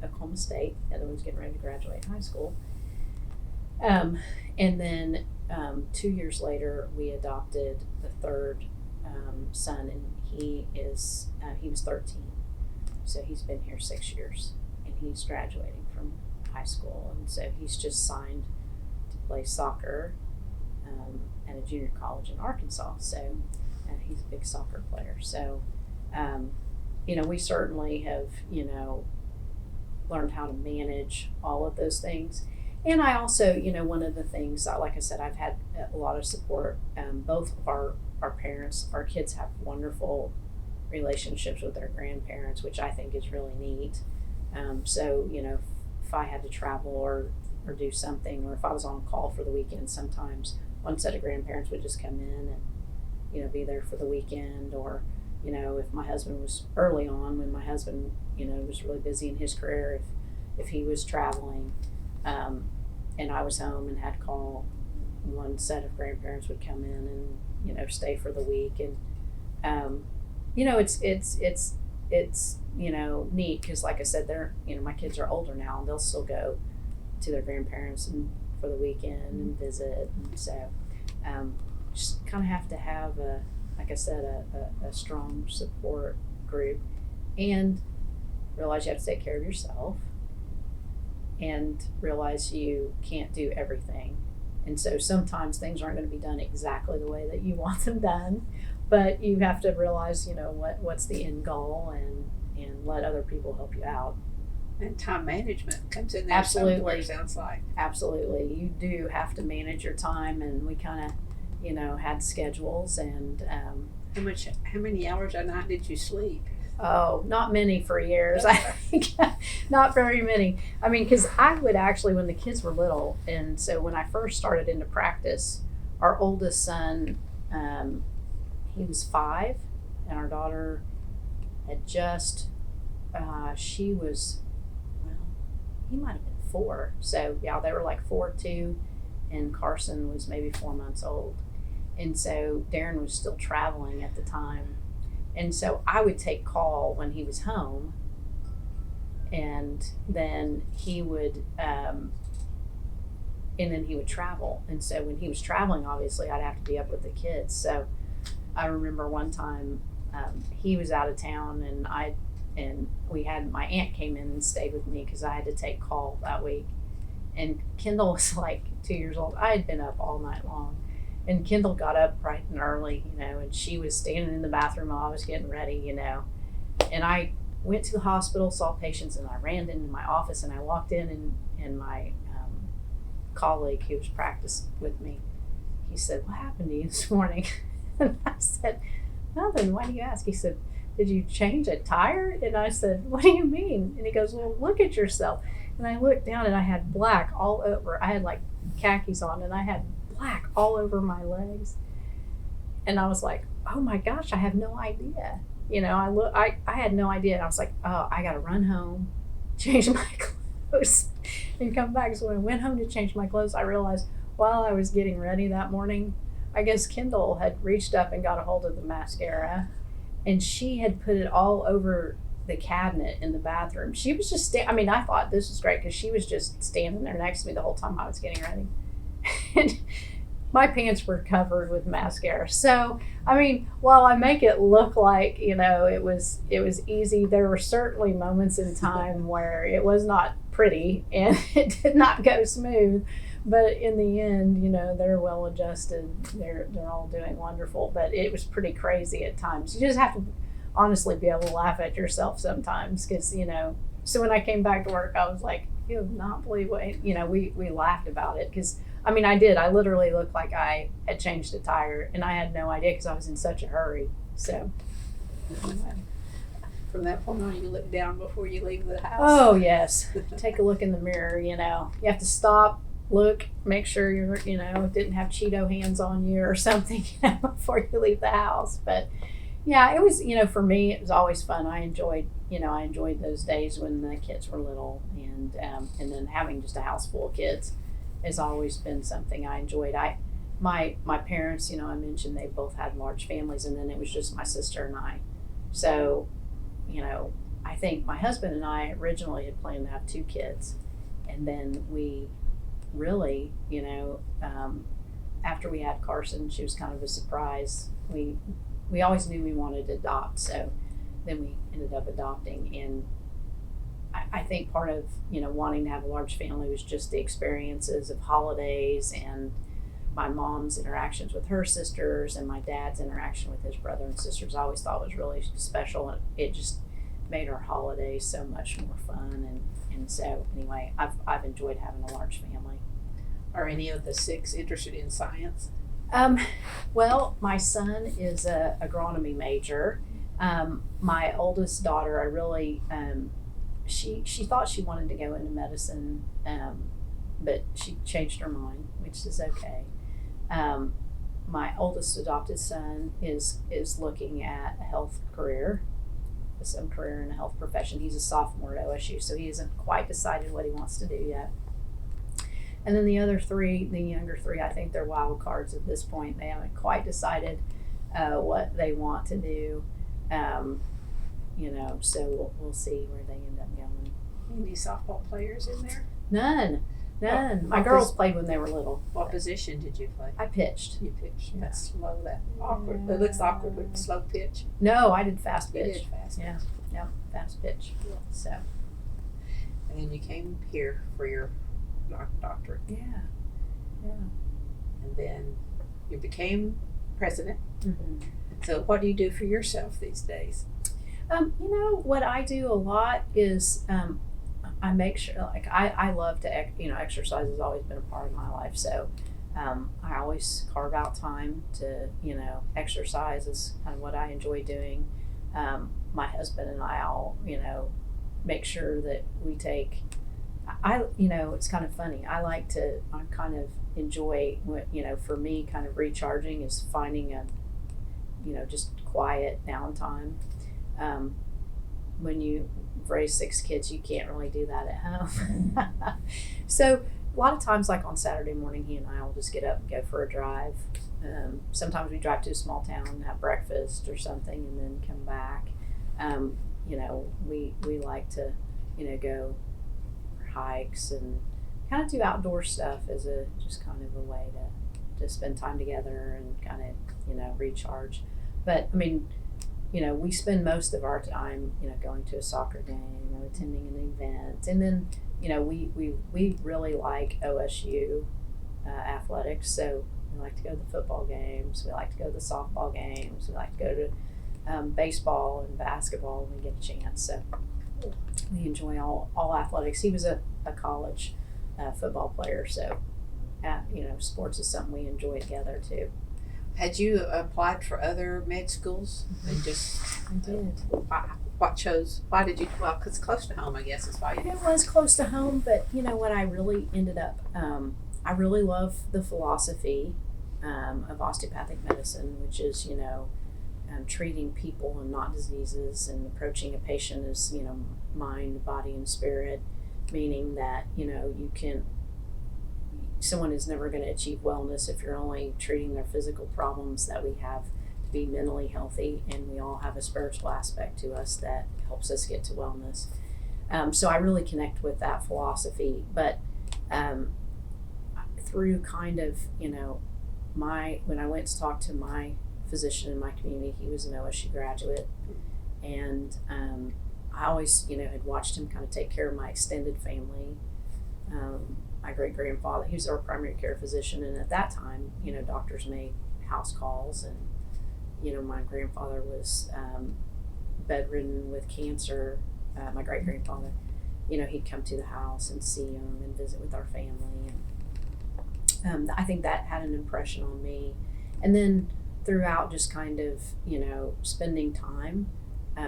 Oklahoma State. The other one's getting ready to graduate high school. And then 2 years later, we adopted the 3rd son, and he was 13. So he's been here 6 years, and he's graduating from high school, and so he's just signed to play soccer at a junior college in Arkansas. So he's a big soccer player. So we certainly have learned how to manage all of those things. And I also, one of the things, like I said, I've had a lot of support. Both of our parents, our kids have wonderful relationships with their grandparents, which I think is really neat. So, if I had to travel or do something, or if I was on call for the weekend, sometimes one set of grandparents would just come in and, be there for the weekend. Or, if my husband was early on, when my husband, was really busy in his career, if he was traveling, and I was home and had call, one set of grandparents would come in and, stay for the week. And, it's neat, because like I said, they're, my kids are older now, and they'll still go to their grandparents and for the weekend and visit. And so just kind of have to have like I said, a strong support group, and realize you have to take care of yourself, and realize you can't do everything. And so sometimes things aren't going to be done exactly the way that you want them done, but you have to realize, what's the end goal, and let other people help you out. And time management comes in there. Absolutely. Somewhere, sounds like. Absolutely. You do have to manage your time, and we kind of, had schedules. And how many hours a night did you sleep? Oh, not many for years. I think not very many. I mean, because I would actually, when the kids were little, and so when I first started into practice, our oldest son, he was 5, and our daughter had just, she was, well, he might have been 4. So yeah, they were like 4, 2, and Carson was maybe 4 months old. And so Darren was still traveling at the time. And so I would take call when he was home, and then he would, travel. And so when he was traveling, obviously I'd have to be up with the kids. So I remember one time he was out of town, and we had, my aunt came in and stayed with me because I had to take call that week. And Kendall was like 2 years old. I had been up all night long. And Kendall got up bright and early, and she was standing in the bathroom while I was getting ready, And I went to the hospital, saw patients, and I ran into my office, and I walked in, and my colleague who was practiced with me, he said, "What happened to you this morning?" And I said, "Nothing. Why do you ask?" He said, "Did you change a tire?" And I said, "What do you mean?" And he goes, "Well, look at yourself." And I looked down, and I had black all over. I had like khakis on, and I had black all over my legs. And I was like, "Oh my gosh, I have no idea." I had no idea. And I was like, "Oh, I got to run home, change my clothes, and come back." So when I went home to change my clothes, I realized while I was getting ready that morning, I guess Kendall had reached up and got a hold of the mascara, and she had put it all over the cabinet in the bathroom. She was just, I thought this was great because she was just standing there next to me the whole time I was getting ready. And my pants were covered with mascara. So, while I make it look like, it was easy, there were certainly moments in time where it was not pretty and it did not go smooth. But in the end, they're well adjusted. They're all doing wonderful. But it was pretty crazy at times. You just have to honestly be able to laugh at yourself sometimes, because, so when I came back to work, I was like, "You would not believe what," we laughed about it, because I did. I literally looked like I had changed a tire, and I had no idea because I was in such a hurry. So, from that point on, you look down before you leave the house. Oh yes, take a look in the mirror. You have to stop, look, make sure you're, didn't have Cheeto hands on you or something, before you leave the house. But yeah, it was, for me, it was always fun. I enjoyed those days when the kids were little, and then having just a house full of kids has always been something I enjoyed. My parents, I mentioned they both had large families, and then it was just my sister and I. So, I think my husband and I originally had planned to have 2 kids, and then we really, after we had Carson, she was kind of a surprise. We always knew we wanted to adopt, so then we ended up adopting. And I think part of, wanting to have a large family was just the experiences of holidays and my mom's interactions with her sisters and my dad's interaction with his brother and sisters. I always thought was really special, and it just made our holidays so much more fun. And so anyway, I've enjoyed having a large family. Are any of the 6 interested in science? Well, my son is a agronomy major. My oldest daughter, I really, she thought she wanted to go into medicine, but she changed her mind, which is okay. My oldest adopted son is looking at a health career, some career in a health profession. He's a sophomore at OSU, so he hasn't quite decided what he wants to do yet. And then the other 3, the younger 3, I think they're wild cards at this point. They haven't quite decided what they want to do. So we'll see where they end up going. Any softball players in there? None. My girls played when they were little. What position did you play? I pitched. You pitched. Yeah. That's slow. That awkward. It looks awkward with slow pitch. No, I did fast pitch. You did fast. Yeah, fast pitch. Yeah. So. And then you came here for your doctorate. Yeah. And then you became president. Mm-hmm. So what do you do for yourself these days? What I do a lot is I make sure, I love to, exercise has always been a part of my life. So I always carve out time to, exercise is kind of what I enjoy doing. My husband and I all, make sure that we take, it's kind of funny. I kind of enjoy, for me, kind of recharging is finding a, just quiet downtime. When you raise 6 kids, you can't really do that at home. So a lot of times, like on Saturday morning, he and I will just get up and go for a drive. Sometimes we drive to a small town and have breakfast or something and then come back. We like to, go for hikes and kind of do outdoor stuff as just kind of a way to spend time together and kind of, recharge. But I mean, we spend most of our time, going to a soccer game or attending an event. And then, we really like OSU athletics. So we like to go to the football games. We like to go to the softball games. We like to go to baseball and basketball when we get a chance. So we enjoy all athletics. He was a college football player. So, sports is something we enjoy together too. Had you applied for other med schools? And just I did. Why did you? Well, because close to home, I guess is why you. It was close to home, but what I really ended up, I really love the philosophy of osteopathic medicine, which is treating people and not diseases, and approaching a patient as mind, body, and spirit, meaning that someone is never going to achieve wellness if you're only treating their physical problems, that we have to be mentally healthy, and we all have a spiritual aspect to us that helps us get to wellness. So I really connect with that philosophy, but through kind of, when I went to talk to my physician in my community, he was an OSU graduate, and I always, had watched him kind of take care of my extended family. My great-grandfather, he was our primary care physician, and at that time, doctors made house calls, and, my grandfather was bedridden with cancer. My great-grandfather, he'd come to the house and see him and visit with our family, and I think that had an impression on me. And then throughout just kind of, spending time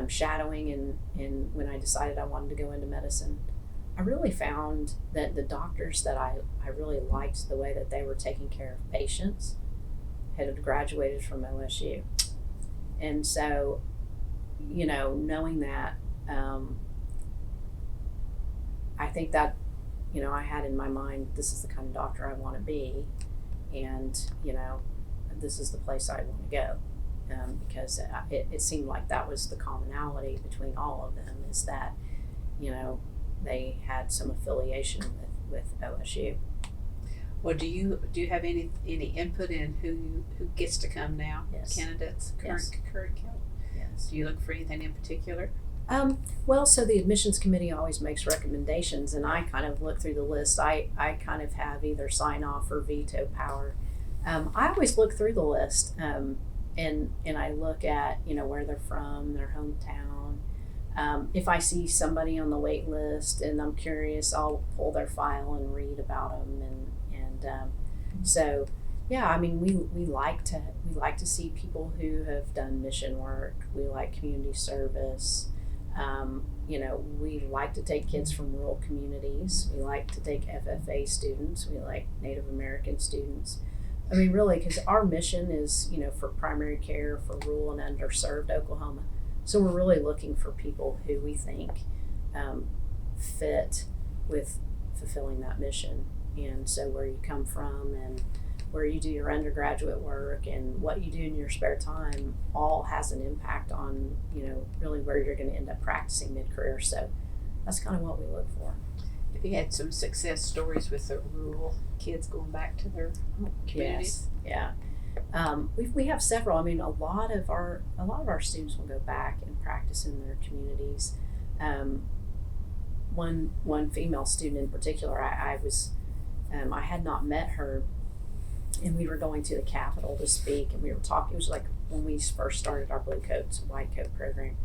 shadowing, and when I decided I wanted to go into medicine, I really found that the doctors that I really liked the way that they were taking care of patients had graduated from OSU. And so, knowing that, I think that, I had in my mind, this is the kind of doctor I want to be, and, this is the place I want to go. Because it seemed like that was the commonality between all of them, is that, they had some affiliation with OSU. Well, do you have any input in who gets to come now? Yes. Candidates, current. Yes. Do you look for anything in particular? Well, so the admissions committee always makes recommendations, and I kind of look through the list. I kind of have either sign off or veto power. I always look through the list, and I look at where they're from, their hometown. If I see somebody on the wait list and I'm curious, I'll pull their file and read about them, so yeah, I mean we like to see people who have done mission work. We like community service. We like to take kids from rural communities. We like to take FFA students. We like Native American students. I mean, really, because our mission is, for primary care for rural and underserved Oklahoma. So we're really looking for people who we think fit with fulfilling that mission. And so where you come from and where you do your undergraduate work and what you do in your spare time all has an impact on, really where you're going to end up practicing mid-career. So that's kind of what we look for. Have you had some success stories with the rural kids going back to their communities? Yes, yeah. We have several. I mean, a lot of our students will go back and practice in their communities. One female student in particular, I had not met her, and we were going to the Capitol to speak, and we were talking. It was like when we first started our Blue Coats White Coat program,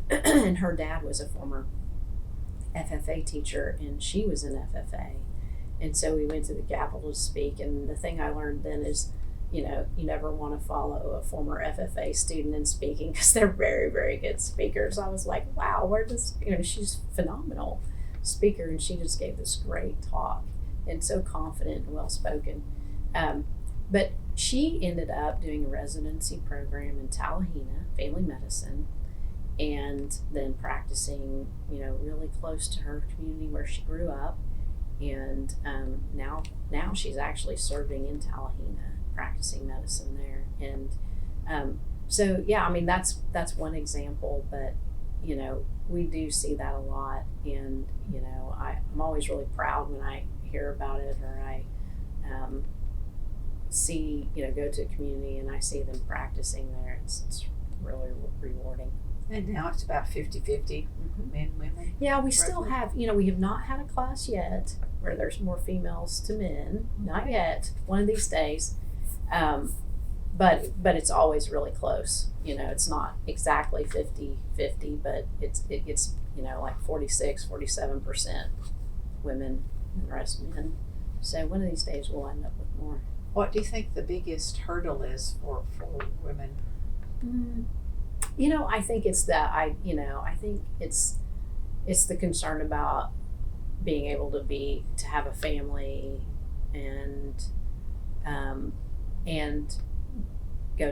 and her dad was a former FFA teacher, and she was an FFA, and so we went to the Capitol to speak. And the thing I learned then is, you never want to follow a former FFA student in speaking because they're very, very good speakers. I was like, wow, she's a phenomenal speaker, and she just gave this great talk and so confident and well spoken. But she ended up doing a residency program in Tallahena, family medicine, and then practicing, really close to her community where she grew up. And now she's actually serving in Tallahena, practicing medicine there. And so, yeah, I mean, that's one example, but, we do see that a lot. And, I'm always really proud when I hear about it, or I see, go to a community and I see them practicing there. It's really rewarding. And now it's about 50-50, men and women. Yeah, we still have, we have not had a class yet where there's more females to men. Not yet. One of these days. But it's always really close. It's not exactly 50-50, but it gets, like 46-47% women and the rest men. So one of these days we'll end up with more. What do you think the biggest hurdle is for women? I think it's I think it's the concern about being able to have a family and go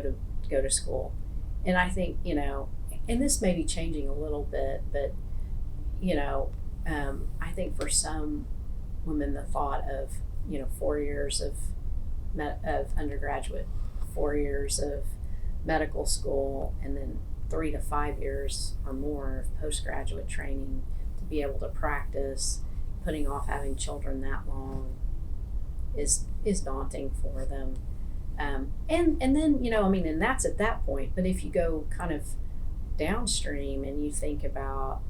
to school. And I think, and this may be changing a little bit, but I think for some women the thought of 4 years of undergraduate, 4 years of medical school, and then 3 to 5 years or more of postgraduate training to be able to practice, putting off having children that long is daunting for them. And then, and that's at that point. But if you go kind of downstream and you think about,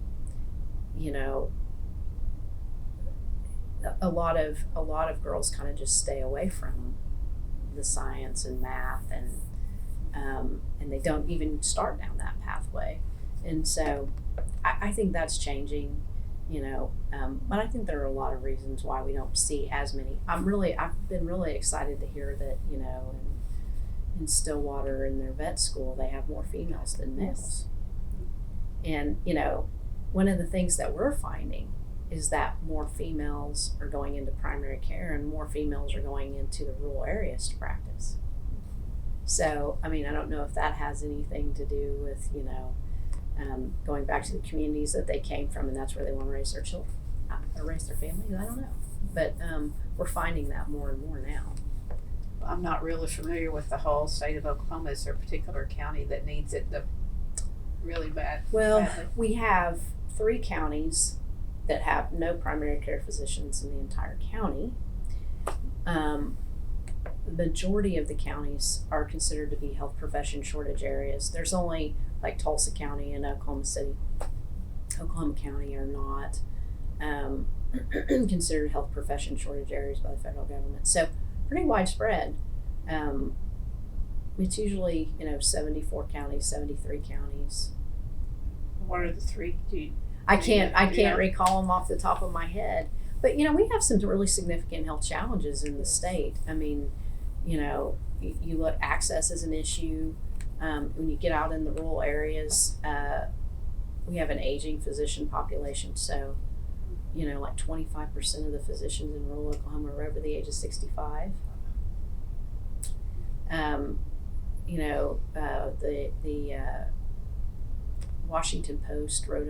a lot of girls kind of just stay away from the science and math, and they don't even start down that pathway. And so I think that's changing, but I think there are a lot of reasons why we don't see as many. I've been really excited to hear that, in Stillwater in their vet school, they have more females than males. And, one of the things that we're finding is that more females are going into primary care and more females are going into the rural areas to practice. So, I don't know if that has anything to do with, going back to the communities that they came from, and that's where they want to raise their children, or raise their families. I don't know. But we're finding that more and more now. I'm not really familiar with the whole state of Oklahoma. Is there a particular county that needs it really bad? Well, badly? We have 3 counties that have no primary care physicians in the entire county. The majority of the counties are considered to be health profession shortage areas. There's only like Tulsa County and Oklahoma City Oklahoma County are not considered health profession shortage areas by the federal government. So pretty widespread. It's usually, 74 counties, 73 counties. What are the three? I can't recall them off the top of my head. But, we have some really significant health challenges in the state. I mean, you look, access is an issue. When you get out in the rural areas, we have an aging physician population. So, like 25% of the physicians in rural Oklahoma are over the age of 65. The Washington Post wrote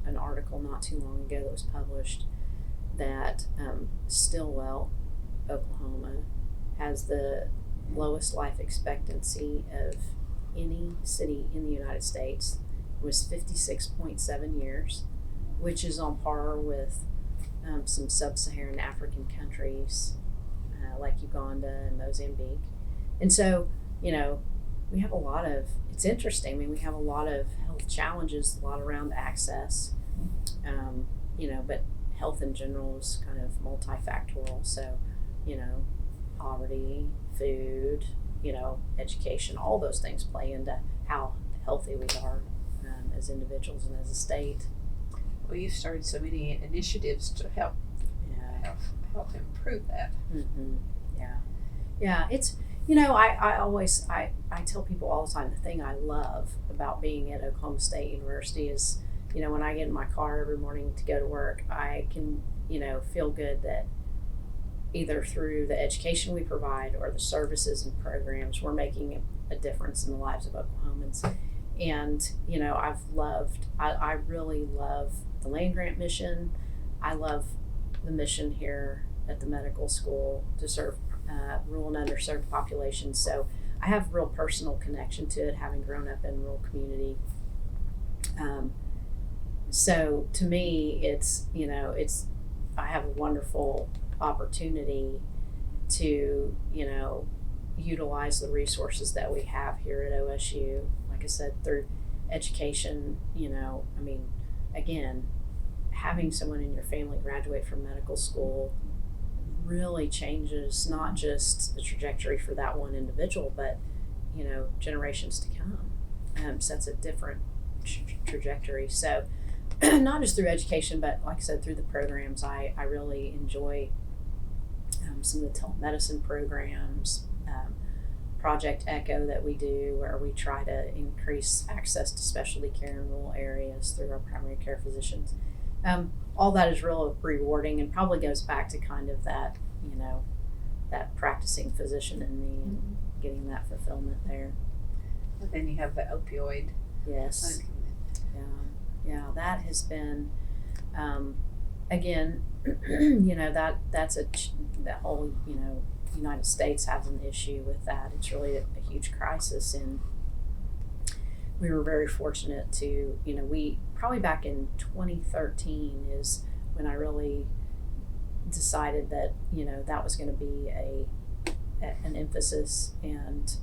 an article not too long ago that was published that Stillwell, Oklahoma, has the lowest life expectancy of any city in the United States. It was 56.7 years, which is on par with some sub-Saharan African countries like Uganda and Mozambique. And so, we have it's interesting. I mean, we have a lot of health challenges, a lot around access, but health in general is kind of multifactorial. So, poverty, food, education, all those things play into how healthy we are as individuals and as a state. Well, you've started so many initiatives to help improve that. Mm-hmm. Yeah. It's, I tell people all the time, the thing I love about being at Oklahoma State University is, when I get in my car every morning to go to work, I can, feel good that either through the education we provide or the services and programs, we're making a difference in the lives of Oklahomans. And, I really love the land grant mission. I love the mission here at the medical school to serve rural and underserved populations. So I have a real personal connection to it, having grown up in a rural community. So to me, it's I have a wonderful opportunity to, utilize the resources that we have here at OSU. Like I said, through education, again, having someone in your family graduate from medical school really changes not just the trajectory for that one individual, but generations to come. Sets a different trajectory. So not just through education, but like I said, through the programs, I really enjoy some of the telemedicine programs, Project Echo that we do, where we try to increase access to specialty care in rural areas through our primary care physicians. All that is real rewarding and probably goes back to kind of that, that practicing physician in me and getting that fulfillment there. And then you have the opioid. Yes. Yeah, that has been, again, that's the whole, United States has an issue with that. It's really a huge crisis, and we were very fortunate to, we probably back in 2013 is when I really decided that, that was going to be an emphasis, and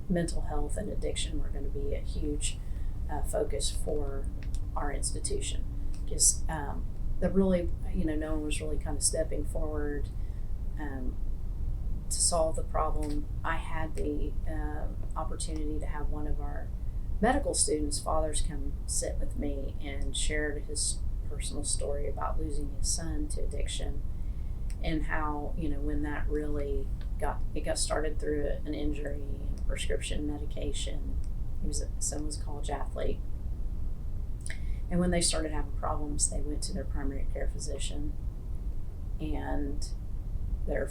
mental health and addiction were going to be a huge focus for our institution, because that really, no one was really kind of stepping forward to solve the problem. I had the opportunity to have one of our medical students' fathers come sit with me and shared his personal story about losing his son to addiction, and how, when that really got started through an injury and prescription medication. His son was a college athlete. And when they started having problems, they went to their primary care physician, and their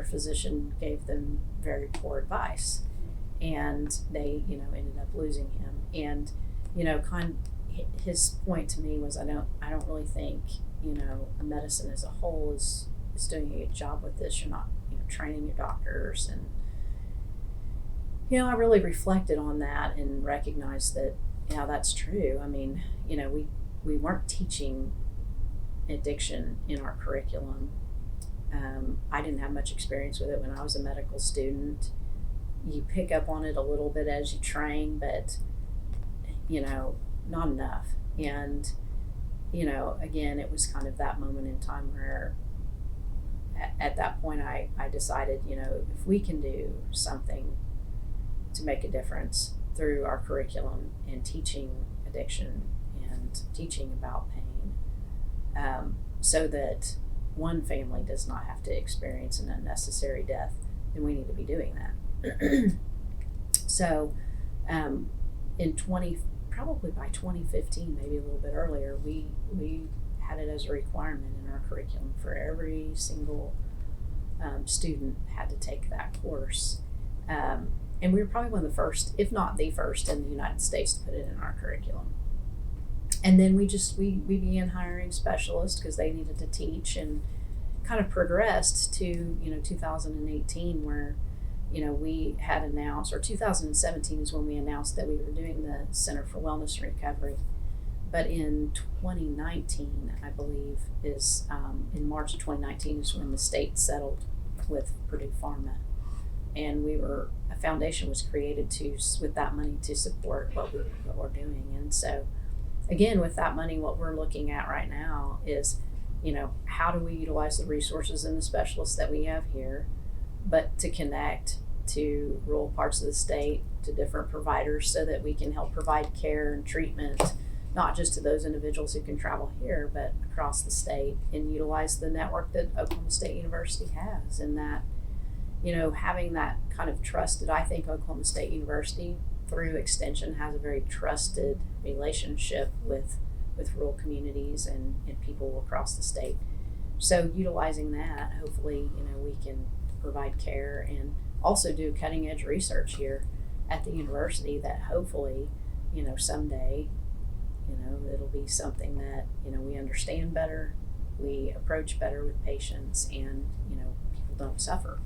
physician gave them very poor advice, and they, ended up losing him. And, his point to me was, I don't really think, medicine as a whole is doing a good job with this. You're not, training your doctors. And, I really reflected on that and recognized that, yeah, that's true. I mean, we weren't teaching addiction in our curriculum. I didn't have much experience with it when I was a medical student. You pick up on it a little bit as you train, but, not enough. And, again, it was kind of that moment in time where at that point I decided, if we can do something to make a difference through our curriculum and teaching addiction and teaching about pain, so that one family does not have to experience an unnecessary death, then we need to be doing that. So probably by 2015, maybe a little bit earlier, we had it as a requirement in our curriculum for every single student had to take that course. And we were probably one of the first, if not the first, in the United States to put it in our curriculum. And then we began hiring specialists because they needed to teach, and kind of progressed to 2018, where we had announced, or 2017 is when we announced that we were doing the Center for Wellness and Recovery. But in 2019, I believe, in March of 2019 is when the state settled with Purdue Pharma, and a foundation was created with that money to support what we're doing. And so, again, with that money, what we're looking at right now is, how do we utilize the resources and the specialists that we have here, but to connect to rural parts of the state, to different providers, so that we can help provide care and treatment, not just to those individuals who can travel here, but across the state, and utilize the network that Oklahoma State University has. And that, having that kind of trusted, I think Oklahoma State University, through extension, has a very trusted relationship with rural communities and people across the state. So utilizing that, hopefully, we can provide care and also do cutting edge research here at the university that hopefully, someday, it'll be something that, we understand better, we approach better with patients, and, people don't suffer.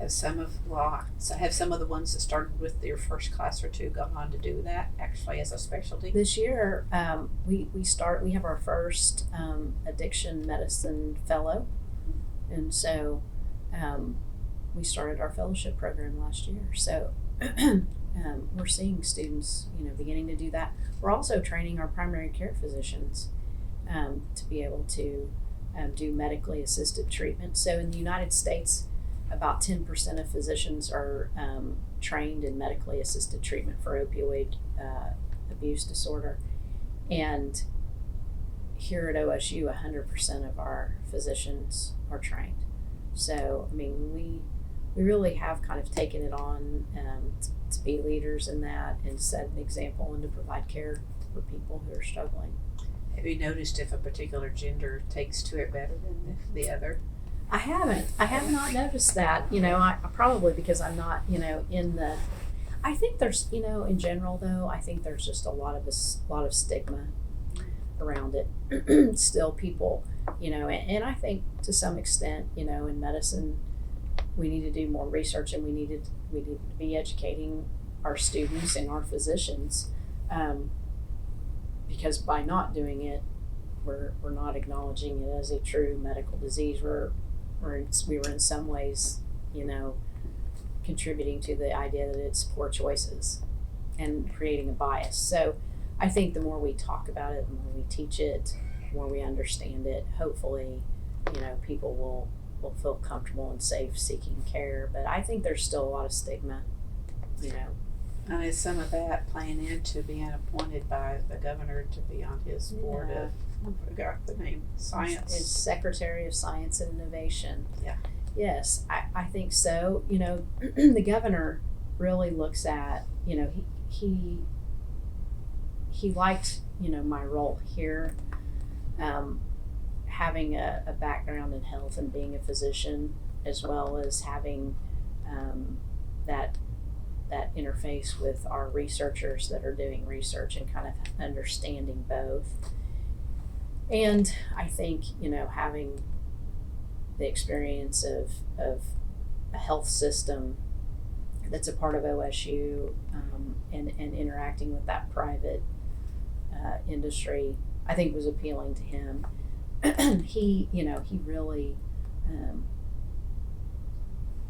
Have some of the ones that started with your first class or two gone on to do that actually as a specialty? This year, we have our first addiction medicine fellow, and so we started our fellowship program last year. So we're seeing students, beginning to do that. We're also training our primary care physicians to be able to do medically assisted treatment. So in the United States, about 10% of physicians are trained in medically assisted treatment for opioid abuse disorder. And here at OSU, 100% of our physicians are trained. So, we really have kind of taken it on to be leaders in that and set an example and to provide care for people who are struggling. Have you noticed if a particular gender takes to it better than the other? I haven't. I have not noticed that. I probably because I'm not, I think there's, in general though, I think there's just a lot of stigma around it. Still people, and I think to some extent, in medicine, we need to do more research, and we need to be educating our students and our physicians, because by not doing it, we're not acknowledging it as a true medical disease. We were in some ways, contributing to the idea that it's poor choices and creating a bias. So I think the more we talk about it, the more we teach it, the more we understand it, hopefully, people will feel comfortable and safe seeking care. But I think there's still a lot of stigma, And is some of that playing into being appointed by the governor to be on his board of, I forgot the name, Science? Is Secretary of Science and Innovation. Yeah. Yes, I think so. The governor really looks at, he liked, my role here, having a background in health and being a physician, as well as having that interface with our researchers that are doing research and kind of understanding both. And I think, having the experience of a health system that's a part of OSU, and interacting with that private industry, I think was appealing to him. He really,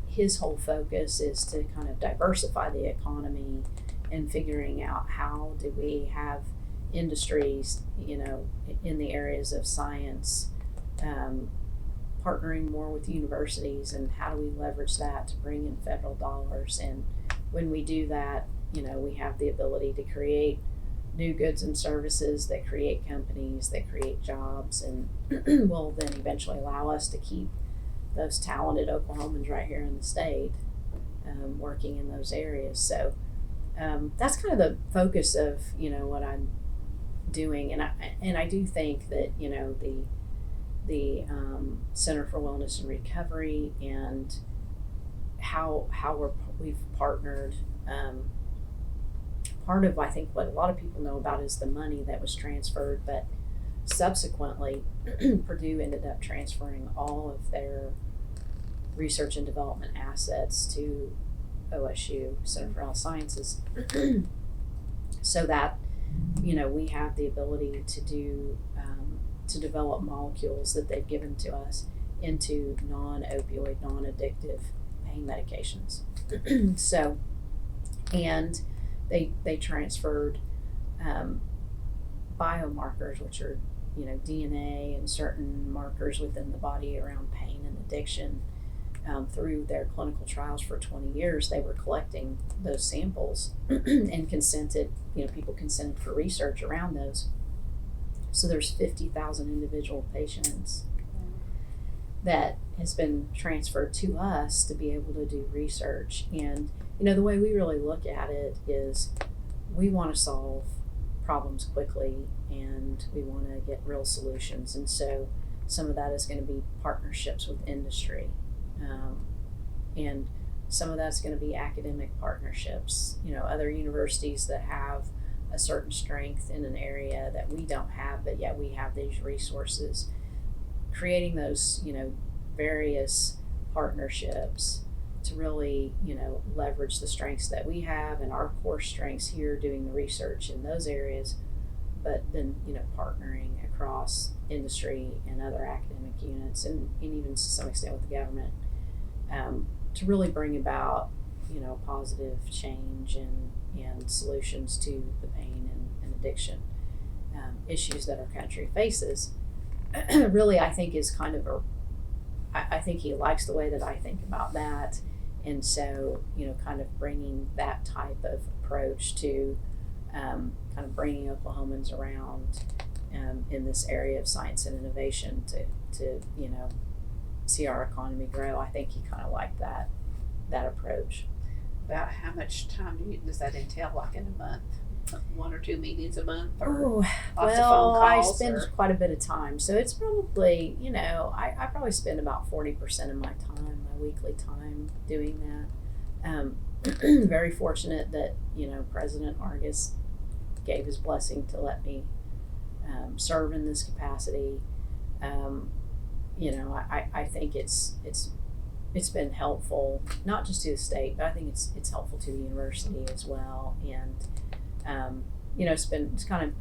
his whole focus is to kind of diversify the economy and figuring out how do we have, industries, in the areas of science, partnering more with universities, and how do we leverage that to bring in federal dollars. And when we do that, we have the ability to create new goods and services that create companies, that create jobs, and will then eventually allow us to keep those talented Oklahomans right here in the state, working in those areas. So that's kind of the focus of what I'm doing, and I do think that the Center for Wellness and Recovery and how we've partnered. Part of, I think, what a lot of people know about is the money that was transferred, but subsequently Purdue ended up transferring all of their research and development assets to OSU, Center for Health Sciences, so that we have the ability to do to develop molecules that they've given to us into non-opioid, non-addictive pain medications. So, and they transferred biomarkers, which are DNA and certain markers within the body around pain and addiction. Through their clinical trials for 20 years, they were collecting those samples and people consented for research around those. So there's 50,000 individual patients that has been transferred to us to be able to do research. And the way we really look at it is we want to solve problems quickly, and we want to get real solutions. And so some of that is going to be partnerships with industry. And some of that's going to be academic partnerships, other universities that have a certain strength in an area that we don't have, but yet we have these resources. Creating those, various partnerships to really, leverage the strengths that we have and our core strengths here, doing the research in those areas, but then, partnering across industry and other academic units, and even to some extent with the government, to really bring about, positive change and solutions to the pain and addiction issues that our country faces. Really, I think is kind of I think he likes the way that I think about that. And so, kind of bringing that type of approach to kind of bringing Oklahomans around in this area of science and innovation to see our economy grow. I think he kind of liked that approach. About how much time does that entail, like in a month? 1 or 2 meetings a month? Oh, lots of phone I calls, spend quite a bit of time. So it's probably, I probably spend about 40% of my time, my weekly time, doing that. Very fortunate that, President Argus gave his blessing to let me serve in this capacity. I think it's been helpful, not just to the state, but I think it's helpful to the university as well. And it's kind of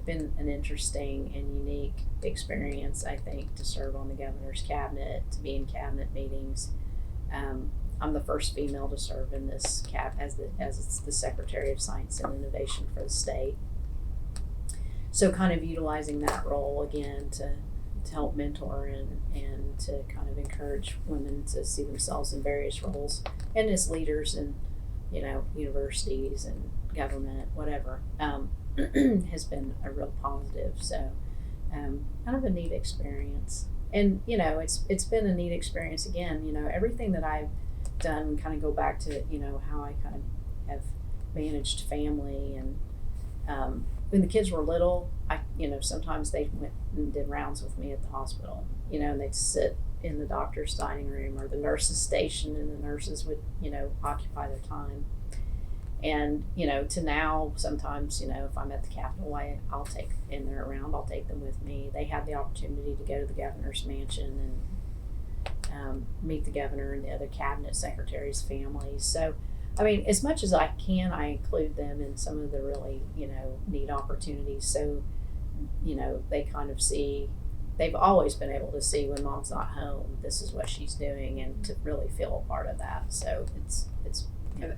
been an interesting and unique experience, I think, to serve on the governor's cabinet, to be in cabinet meetings. I'm the first female to serve in this as the Secretary of Science and Innovation for the state. So kind of utilizing that role again to help mentor and to kind of encourage women to see themselves in various roles and as leaders in, universities and government, whatever, has been a real positive. So kind of a neat experience. And, it's been a neat experience again, everything that I've done kind of go back to, how I kind of have managed family. And when the kids were little, sometimes they went and did rounds with me at the hospital, and they'd sit in the doctor's dining room or the nurse's station, and the nurses would, occupy their time. And, to now, sometimes, if I'm at the Capitol, I'll take, and they're around, I'll take them with me. They have the opportunity to go to the governor's mansion and meet the governor and the other cabinet secretaries' families. So, I mean, as much as I can, I include them in some of the really, neat opportunities. So, they kind of see, they've always been able to see when mom's not home, this is what she's doing, and to really feel a part of that. So it's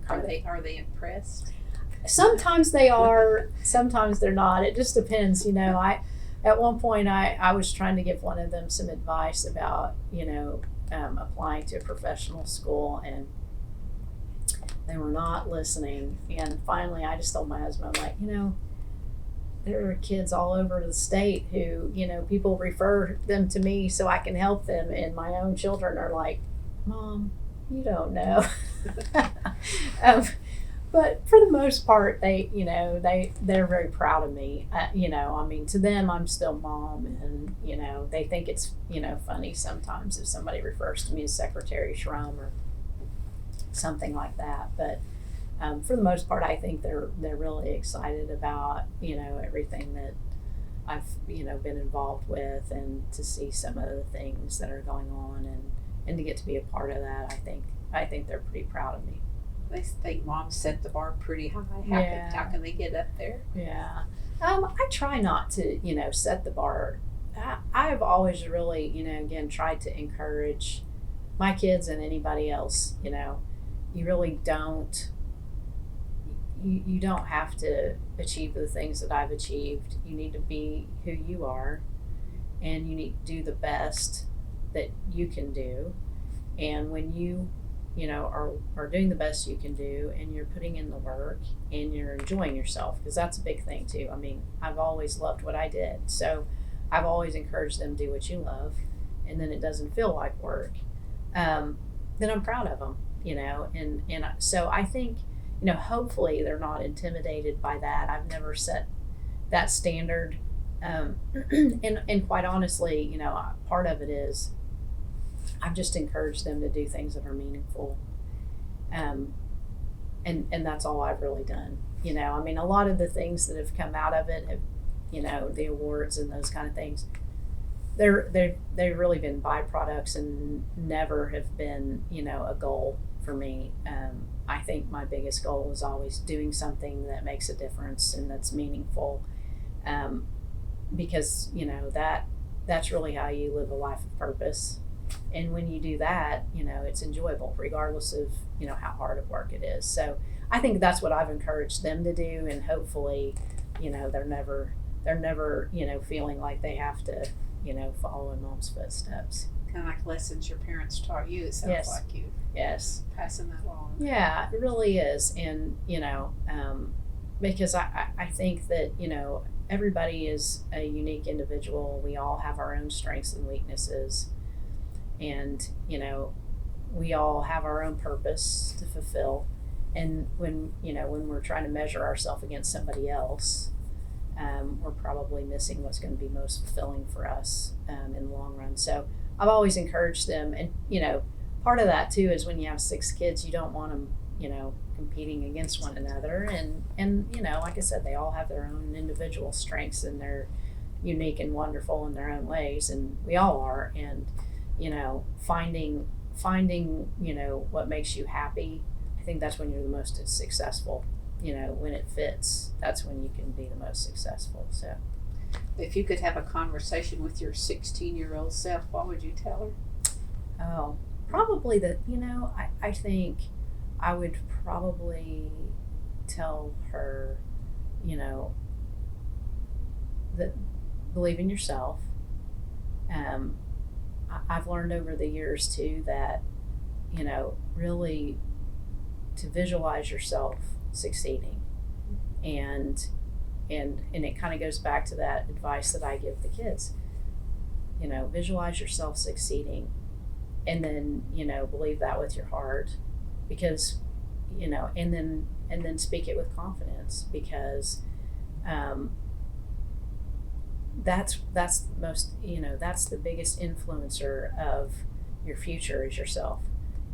Are they impressed? Sometimes they are, sometimes they're not. It just depends, at one point I was trying to give one of them some advice about, applying to a professional school, and they were not listening. And finally I just told my husband, I'm like, there are kids all over the state who, people refer them to me so I can help them, and my own children are like, Mom, you don't know. But for the most part, they're very proud of me. To them, I'm still Mom, and they think it's funny sometimes if somebody refers to me as Secretary Shrum or something like that. But for the most part, I think they're really excited about everything that I've been involved with, and to see some of the things that are going on, and to get to be a part of that. I think they're pretty proud of me. They think Mom set the bar pretty high. How can they get up there? Yeah. I try not to, set the bar. I've always really, again, tried to encourage my kids and anybody else, you really don't, you don't have to achieve the things that I've achieved. You need to be who you are, and you need to do the best that you can do. And when you are doing the best you can do, and you're putting in the work, and you're enjoying yourself, because that's a big thing too. I've always loved what I did, so I've always encouraged them to do what you love, and then it doesn't feel like work. Then I'm proud of them, and so I think, hopefully they're not intimidated by that. I've never set that standard, and quite honestly, part of it is I've just encouraged them to do things that are meaningful. And that's all I've really done. A lot of the things that have come out of it have, the awards and those kind of things, they've really been byproducts and never have been, a goal for me. I think my biggest goal is always doing something that makes a difference and that's meaningful. Because, that's really how you live a life of purpose. And when you do that, it's enjoyable regardless of, how hard of work it is. So I think that's what I've encouraged them to do. And hopefully, they're never, feeling like they have to, follow in Mom's footsteps. Kind of like lessons your parents taught you. It sounds Yes. like you. Yes. Passing that along. Yeah, it really is. And, because I think that, everybody is a unique individual. We all have our own strengths and weaknesses. And, we all have our own purpose to fulfill. And when we're trying to measure ourselves against somebody else, we're probably missing what's going to be most fulfilling for us in the long run. So I've always encouraged them. And, part of that too is when you have 6 kids, you don't want them, competing against one another. And like I said, they all have their own individual strengths, and they're unique and wonderful in their own ways, and we all are. And finding what makes you happy, I think that's when you're the most successful. When it fits, that's when you can be the most successful. So if you could have a conversation with your 16-year-old self, what would you tell her? Oh, probably that, I think I would probably tell her, that believe in yourself. I've learned over the years too that, really to visualize yourself succeeding. And it kind of goes back to that advice that I give the kids. Visualize yourself succeeding, and then, believe that with your heart, because, and then speak it with confidence, because that's the most, that's the biggest influencer of your future is yourself.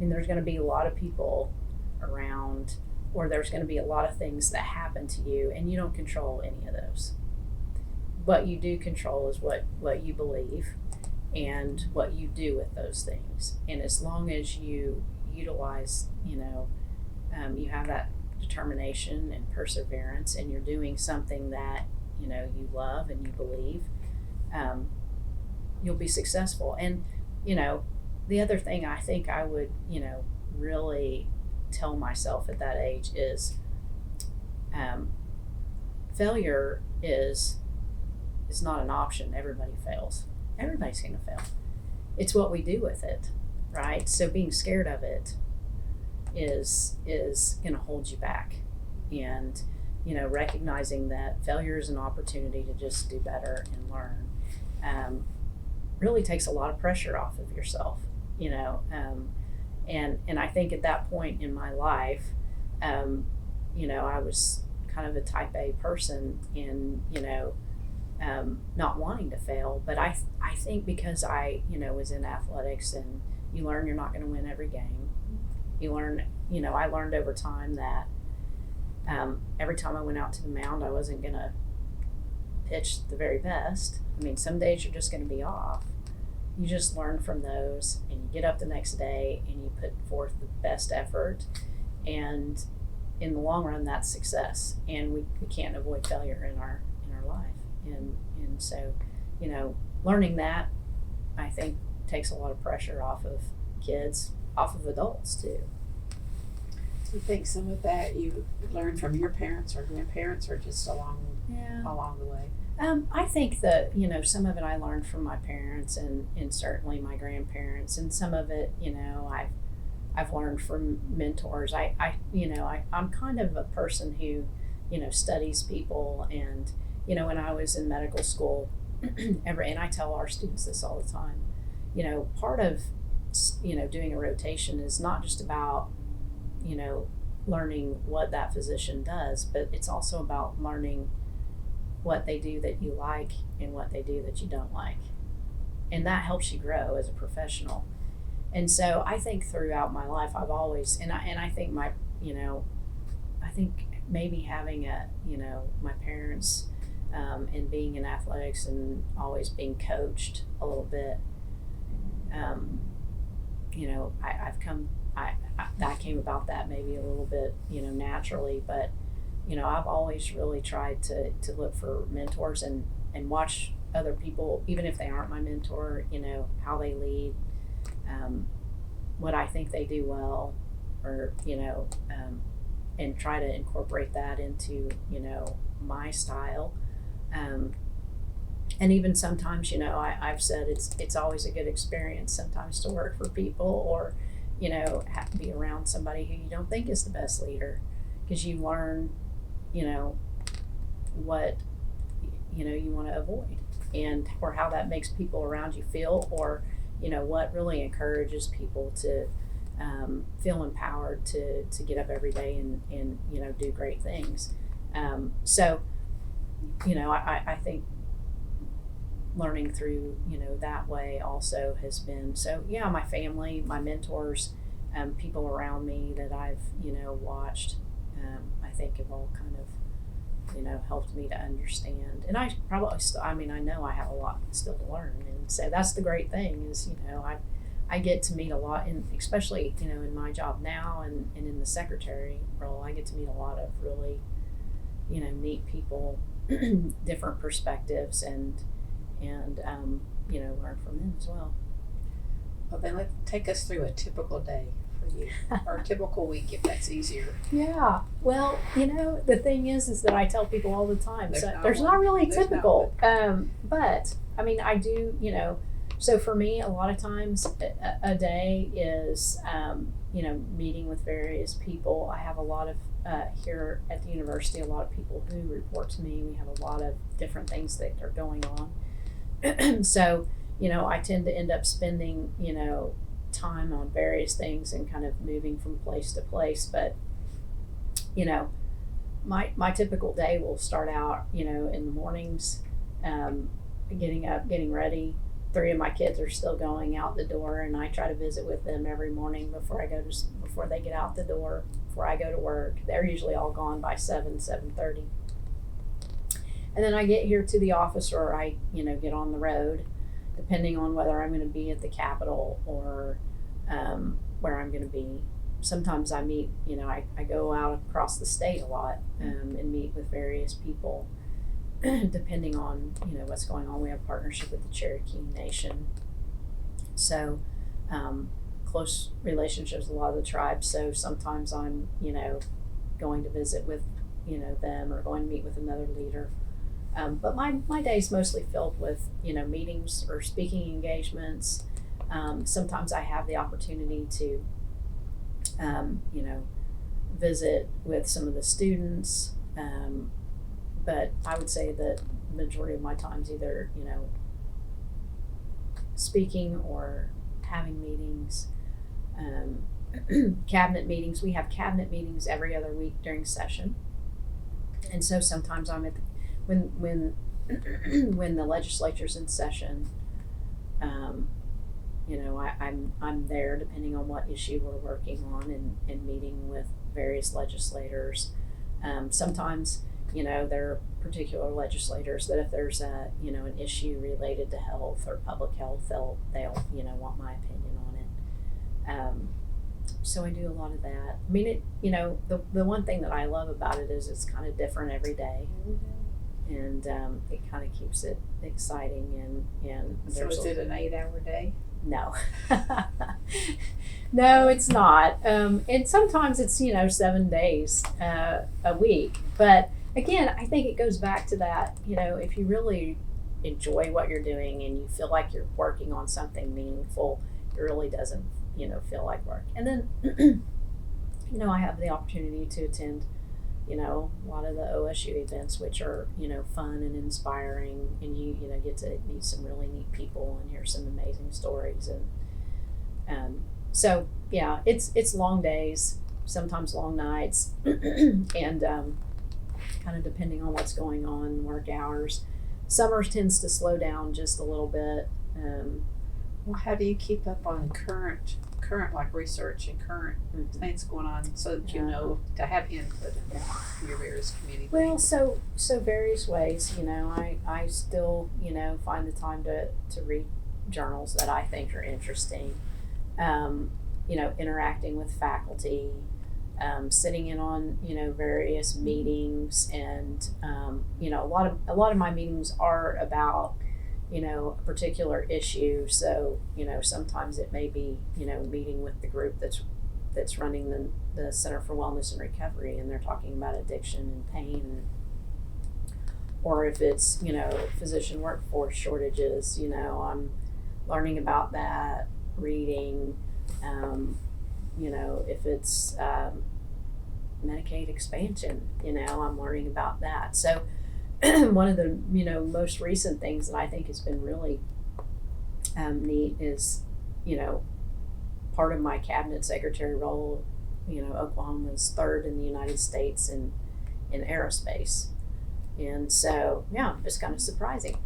There's going to be a lot of people around, or there's going to be a lot of things that happen to you, and you don't control any of those. What you do control is what you believe and what you do with those things. And as long as you utilize, you have that determination and perseverance, and you're doing something that, you love and you believe, you'll be successful. And, the other thing I think I would, really tell myself at that age is failure is not an option. Everybody fails. Everybody's going to fail. It's what we do with it, right? So being scared of it is going to hold you back, and recognizing that failure is an opportunity to just do better and learn really takes a lot of pressure off of yourself, and I think at that point in my life, I was kind of a type A person in not wanting to fail, but I think because I was in athletics, and you learn you're not going to win every game. You learn, I learned over time that every time I went out to the mound, I wasn't going to pitch the very best. I mean, some days you're just going to be off. You just learn from those, and you get up the next day and you put forth the best effort, and in the long run, that's success. And we can't avoid failure in our life, and so learning that, I think, takes a lot of pressure off of kids, off of adults too. Do you think some of that you learned from your parents or grandparents, or just along the way? I think that some of it I learned from my parents, and certainly my grandparents, and some of it I've learned from mentors. I'm kind of a person who studies people, and when I was in medical school, and I tell our students this all the time, part of doing a rotation is not just about learning what that physician does, but it's also about learning what they do that you like and what they do that you don't like, and that helps you grow as a professional. And so I think throughout my life I've always, and I think I think maybe having my parents and being in athletics and always being coached a little bit, I came about that maybe a little bit naturally, but I've always really tried to look for mentors and watch other people, even if they aren't my mentor, how they lead, what I think they do well, or and try to incorporate that into my style, and even sometimes I've said it's always a good experience sometimes to work for people, or have to be around somebody who you don't think is the best leader, because you learn what you want to avoid, or how that makes people around you feel, or what really encourages people to feel empowered to get up every day and do great things. So I think learning through that way also has been, so yeah, my family, my mentors, people around me that I've watched, I think have all kind of helped me to understand. And I probably still, I know I have a lot still to learn, and so that's the great thing is I get to meet a lot, and especially in my job now, and in the secretary role, I get to meet a lot of really neat people, different perspectives, and learn from them as well. Well, then take us through a typical day for you, or a typical week, if that's easier. Yeah. Well, the thing is that I tell people all the time, there's not really typical, but I do, so for me, a lot of times a day is, meeting with various people. I have a lot of, here at the university, a lot of people who report to me. We have a lot of different things that are going on. So, I tend to end up spending, time on various things and kind of moving from place to place. But, my typical day will start out, in the mornings, getting up, getting ready. 3 of my kids are still going out the door, and I try to visit with them every morning before they get out the door, before I go to work. They're usually all gone by 7:30. And then I get here to the office, or I, get on the road, depending on whether I'm going to be at the Capitol or where I'm going to be. Sometimes I meet, I go out across the state a lot, and meet with various people, depending on, what's going on. We have a partnership with the Cherokee Nation. So close relationships with a lot of the tribes. So sometimes I'm, going to visit with them or going to meet with another leader. But my day's mostly filled with, meetings or speaking engagements. Sometimes I have the opportunity to, visit with some of the students. But I would say that the majority of my time's either, speaking or having meetings. Cabinet meetings. We have cabinet meetings every other week during session. And so sometimes I'm at the, when when the legislature's in session, I'm there depending on what issue we're working on and meeting with various legislators. Sometimes, there are particular legislators that if there's an issue related to health or public health, they'll want my opinion on it. So I do a lot of that. I mean, the one thing that I love about it is it's kind of different every day. And it kind of keeps it exciting and so is it an 8-hour day? No. No, it's not. And sometimes it's 7 days a week. But again, I think it goes back to that, if you really enjoy what you're doing and you feel like you're working on something meaningful, it really doesn't feel like work. And then I have the opportunity to attend a lot of the OSU events, which are, fun and inspiring, and you get to meet some really neat people and hear some amazing stories. And so, yeah, it's long days, sometimes long nights, and kind of depending on what's going on, work hours. Summer tends to slow down just a little bit. Well, how do you keep up on current like research and current things going on so that to have input in your various community Well, things? so various ways. I still find the time to read journals that I think are interesting. Interacting with faculty, sitting in on various meetings, and a lot of my meetings are about a particular issue. So, sometimes it may be, meeting with the group that's running the Center for Wellness and Recovery, and they're talking about addiction and pain. Or if it's, physician workforce shortages, I'm learning about that, reading, if it's Medicaid expansion, I'm learning about that. So, one of the most recent things that I think has been really neat is part of my cabinet secretary role. Oklahoma is third in the United States in aerospace, and so it's kind of surprising.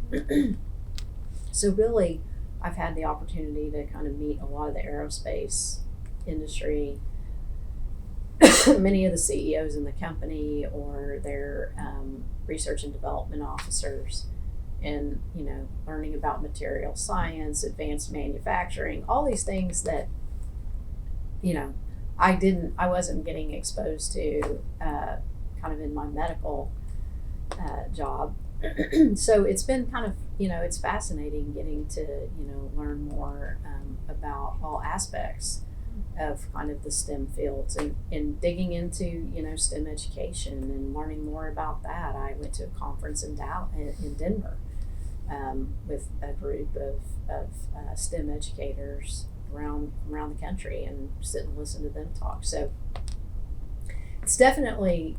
So really, I've had the opportunity to kind of meet a lot of the aerospace industry. Many of the CEOs in the company or their research and development officers, and learning about material science, advanced manufacturing, all these things that I wasn't getting exposed to kind of in my medical job. So it's been kind of it's fascinating getting to learn more about all aspects of kind of the STEM fields, and digging into STEM education and learning more about that. I went to a conference in Denver with a group of STEM educators around the country, and sit and listen to them talk. So it's definitely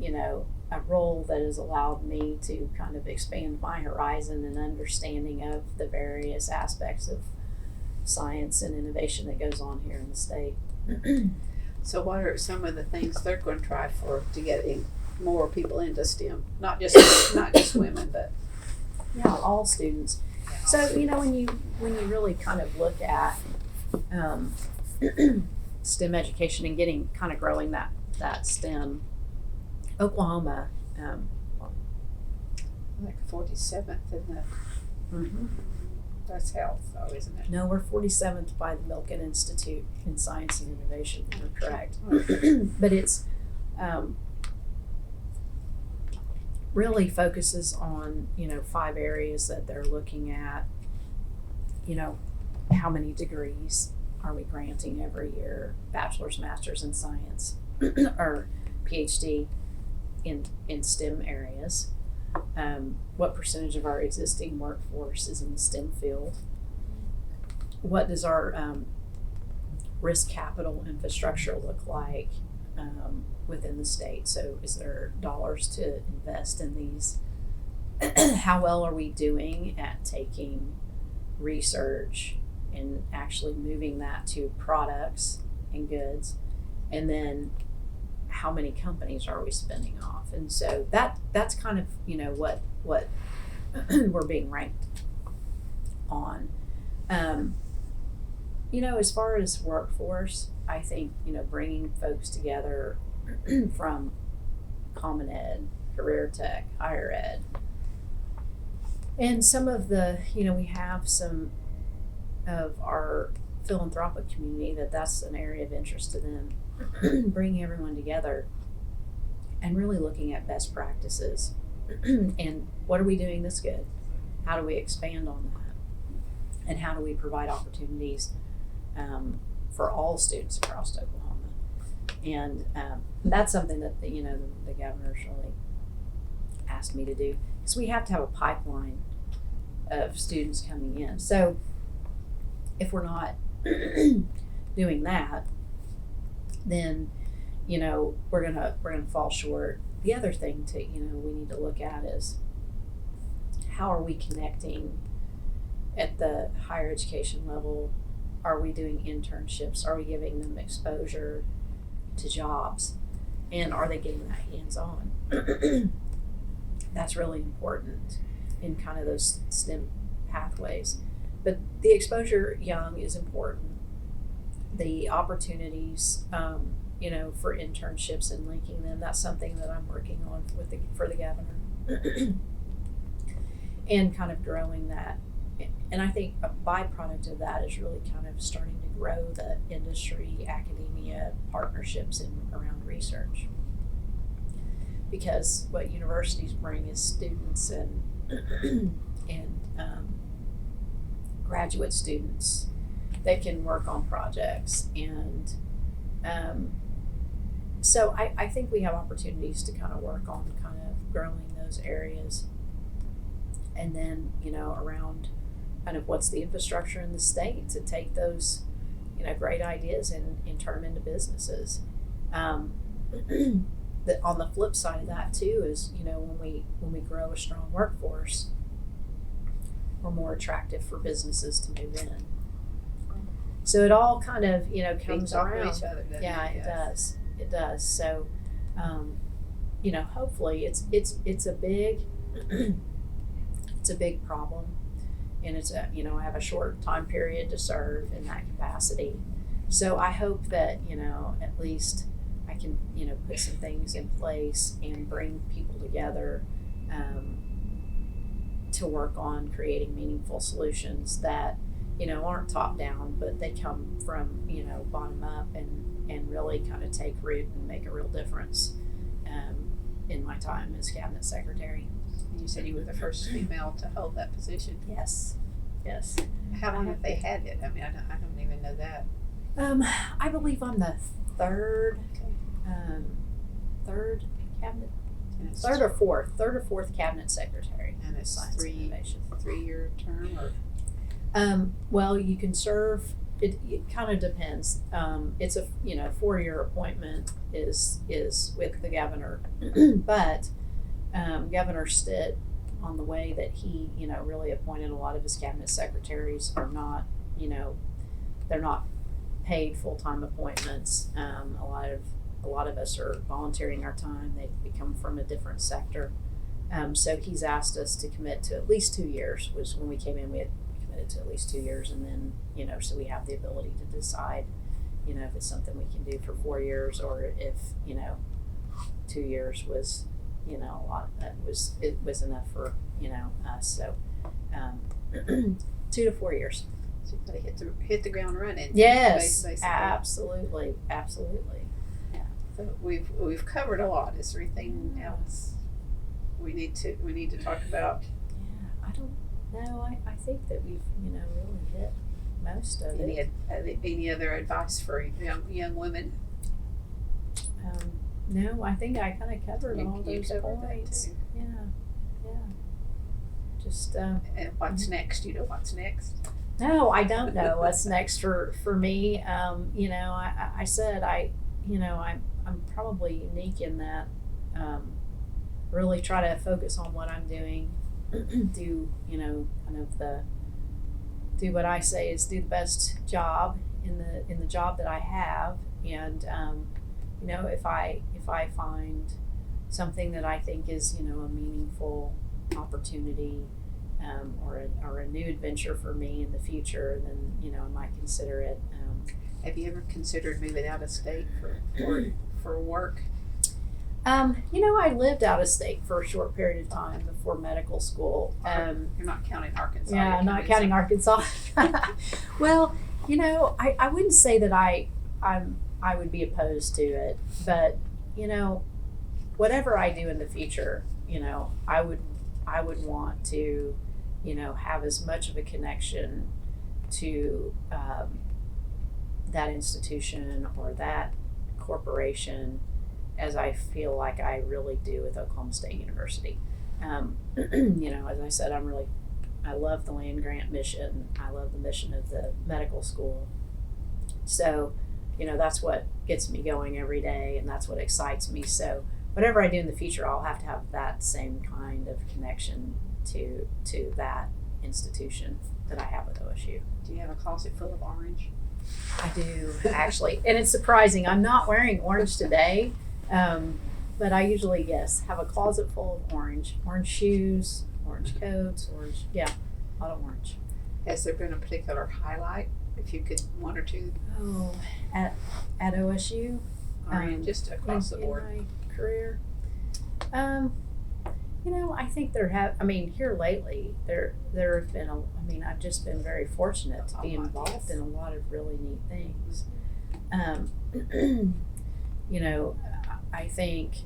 a role that has allowed me to kind of expand my horizon and understanding of the various aspects of science and innovation that goes on here in the state. So what are some of the things they're going to try to get more people into STEM? Not just women, but all students. So when you really kind of look at STEM education and getting kind of growing that STEM, Oklahoma, like 47th in the. That's health, though, isn't it? No, we're 47th by the Milken Institute in Science and Innovation. You're correct. But it's really focuses on 5 areas that they're looking at. How many degrees are we granting every year? Bachelor's, master's in science, or PhD. in STEM areas. What percentage of our existing workforce is in the STEM field? What does our risk capital infrastructure look like within the state? So is there dollars to invest in these? How well are we doing at taking research and actually moving that to products and goods? And then how many companies are we spinning off? And so that's kind of, what we're being ranked on. As far as workforce, I think, bringing folks together from common ed, career tech, higher ed, and some of the, we have some of our philanthropic community that's an area of interest to them, bringing everyone together and really looking at best practices and what are we doing that's good? How do we expand on that? And how do we provide opportunities for all students across Oklahoma? And that's something that the governor's really asked me to do, because we have to have a pipeline of students coming in. So if we're not doing that, then we're gonna fall short. The other thing to we need to look at is how are we connecting at the higher education level? Are we doing internships? Are we giving them exposure to jobs? And are they getting that hands-on? That's really important in kind of those STEM pathways. But the exposure young is important. The opportunities, for internships and linking them, that's something that I'm working on for the governor. And kind of growing that. And I think a byproduct of that is really kind of starting to grow the industry, academia partnerships around research. Because what universities bring is students and graduate students that can work on projects. And so I think we have opportunities to kind of work on kind of growing those areas. And then, around kind of what's the infrastructure in the state to take those, great ideas and turn them into businesses. On the flip side of that too is, when we grow a strong workforce, we're more attractive for businesses to move in. So it all kind of, comes around. Each other, yeah, it does. It does. So, hopefully it's a big it's a big problem, and it's I have a short time period to serve in that capacity. So I hope that at least I can put some things in place and bring people together to work on creating meaningful solutions that aren't top down, but they come from bottom up and really kind of take root and make a real difference in my time as cabinet secretary. You said you were the first female to hold that position. Yes. How long have they had it? I mean, I don't even know that. I believe I'm the third cabinet, third or fourth cabinet secretary. And it's Science and Innovation. 3-year term, or well, you can serve. It kind of depends. It's a 4-year appointment is with the governor, but Governor Stitt, on the way that he really appointed a lot of his cabinet secretaries, are not they're not paid full-time appointments. A lot of us are volunteering our time. They come from a different sector. So he's asked us to commit to at least 2 years. Was when we came in, we had committed to at least 2 years, and then so we have the ability to decide if it's something we can do for 4 years, or if 2 years was a lot. It was enough for us. So 2 to 4 years. So you've got to hit the ground running. Yes, basically. absolutely. Yeah. So we've covered a lot. Is there anything else we need to talk about? Yeah, I don't know. I think that we've really hit most of it. Any other advice for young women? No, I think I kind of covered all You those covered that points. too. Yeah. Just And what's next? You know what's next? no, I don't know what's next for me. I said I'm probably unique in that. Really try to focus on what I'm doing. Do do what I say is do the best job in the job that I have, and if I find something that I think is a meaningful opportunity, or a new adventure for me in the future, then I might consider it. Have you ever considered moving out of state for work? I lived out of state for a short period of time before medical school. You're not counting Arkansas. Yeah, not counting Arkansas. Well, I wouldn't say that I would be opposed to it, but whatever I do in the future, I would want to, have as much of a connection to that institution or that corporation as I feel like I really do with Oklahoma State University. As I said, I love the land grant mission. I love the mission of the medical school. So, that's what gets me going every day, and that's what excites me. So, whatever I do in the future, I'll have to have that same kind of connection to that institution that I have with OSU. Do you have a closet full of orange? I do, actually. And it's surprising. I'm not wearing orange today, but I usually, have a closet full of orange. Orange shoes, orange coats, a lot of orange. Has there been a particular highlight? If you could, one or two? Oh, at OSU? Or just across the board? In my career? I think here lately, there have been, I've just been very fortunate to be involved in a lot of really neat things. I think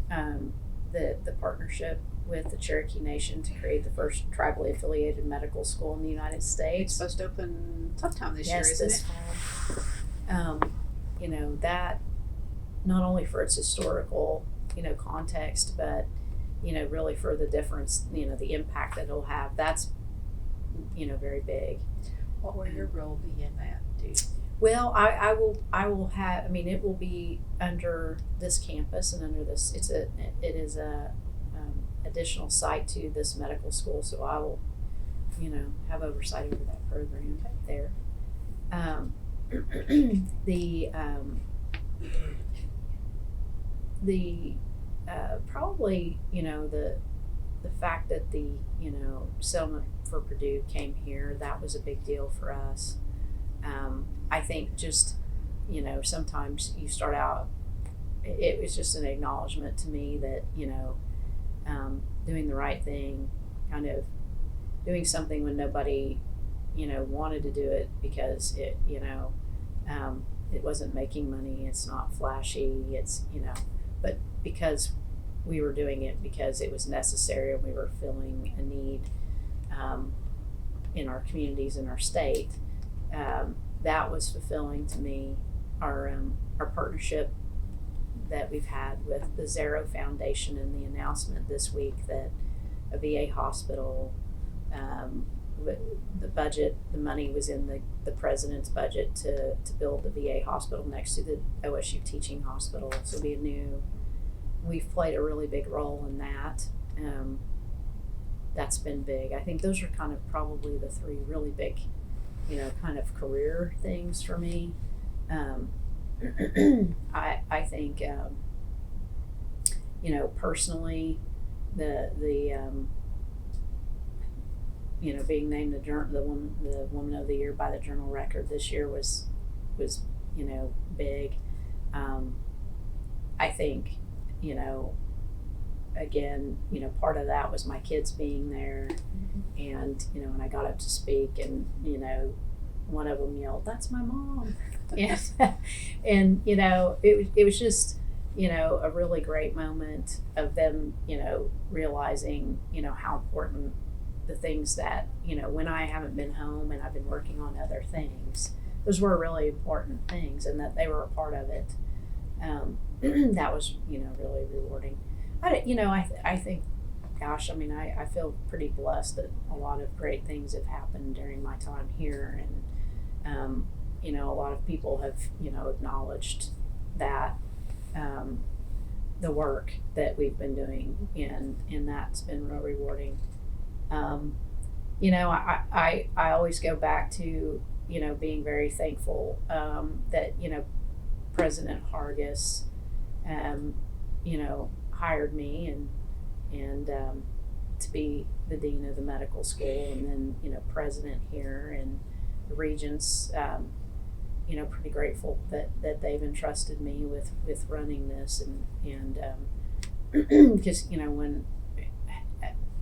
the partnership with the Cherokee Nation to create the first tribally affiliated medical school in the United It's States. supposed to open sometime this year, isn't it? Fall. That not only for its historical, context, but really for the difference, the impact that it'll have. That's, very big. What will your role be in that, dude? Well, I will have. It will be under this campus and under this. It is a additional site to this medical school, so I will, have oversight over that program there. Probably the fact that the settlement for Purdue came here, that was a big deal for us. I think just sometimes you start out, it was just an acknowledgement to me that doing the right thing, kind of doing something when nobody wanted to do it because it it wasn't making money, it's not flashy, it's but because we were doing it because it was necessary and we were filling a need in our communities, in our state. That was fulfilling to me. Our partnership that we've had with the Zero Foundation and the announcement this week that a VA hospital, the money was in the president's budget to build the VA hospital next to the OSU teaching hospital. So we've played a really big role in that. That's been big. I think those are kind of probably the three really big, kind of career things for me. I think, personally, the being named the woman of the year by the Journal Record this year was big. I think, again, part of that was my kids being there, and and I got up to speak, and one of them yelled, "That's my mom," and it was just a really great moment of them realizing how important the things that when I haven't been home and I've been working on other things, those were really important things, and that they were a part of it. that was, really rewarding. I think, gosh, I feel pretty blessed that a lot of great things have happened during my time here, and a lot of people have, acknowledged that, the work that we've been doing, and that's been real rewarding. I always go back to, being very thankful, that, President Hargis, hired me and to be the dean of the medical school, and then, president here, and the regents, pretty grateful that they've entrusted me with running this, and because, when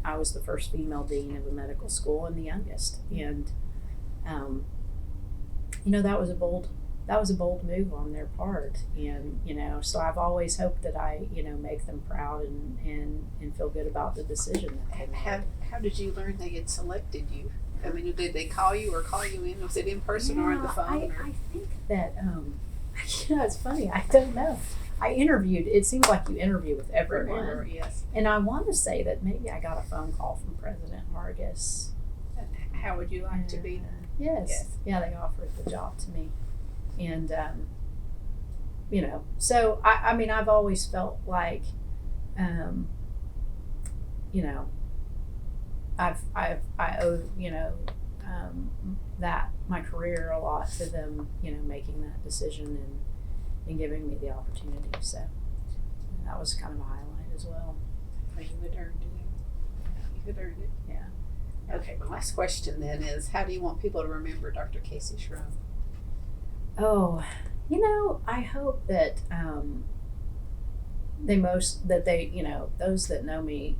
I was the first female dean of a medical school and the youngest, and that was a bold move on their part, and so I've always hoped that I make them proud and feel good about the decision that they made. How did you learn they had selected you? Did they call you or call you in? Was it in person or on the phone? I think that it's funny. I don't know. I interviewed. It seems like you interview with everyone. Yes. And I want to say that maybe I got a phone call from President Hargis. How would you like to be? Yes. Yeah, they offered the job to me, and so I've always felt like, I owe that my career a lot to them, making that decision and giving me the opportunity. So that was kind of a highlight as well. You had earned it. You had earned it. Yeah. Okay, my last question then is, how do you want people to remember Dr. Kayse Shrum? Oh, I hope that those that know me,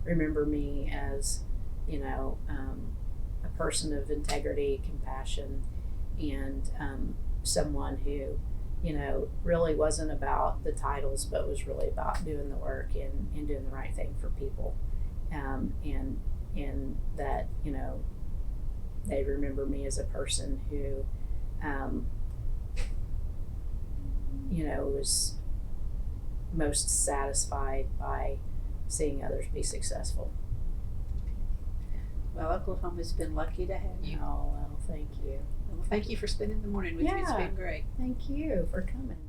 remember me as, a person of integrity, compassion, and someone who, really wasn't about the titles, but was really about doing the work and doing the right thing for people, and that, they remember me as a person who, was most satisfied by seeing others be successful. Well, Oklahoma's been lucky to have you. Oh, well, thank you. Well, thank you for spending the morning with me. It's been great. Thank you for coming.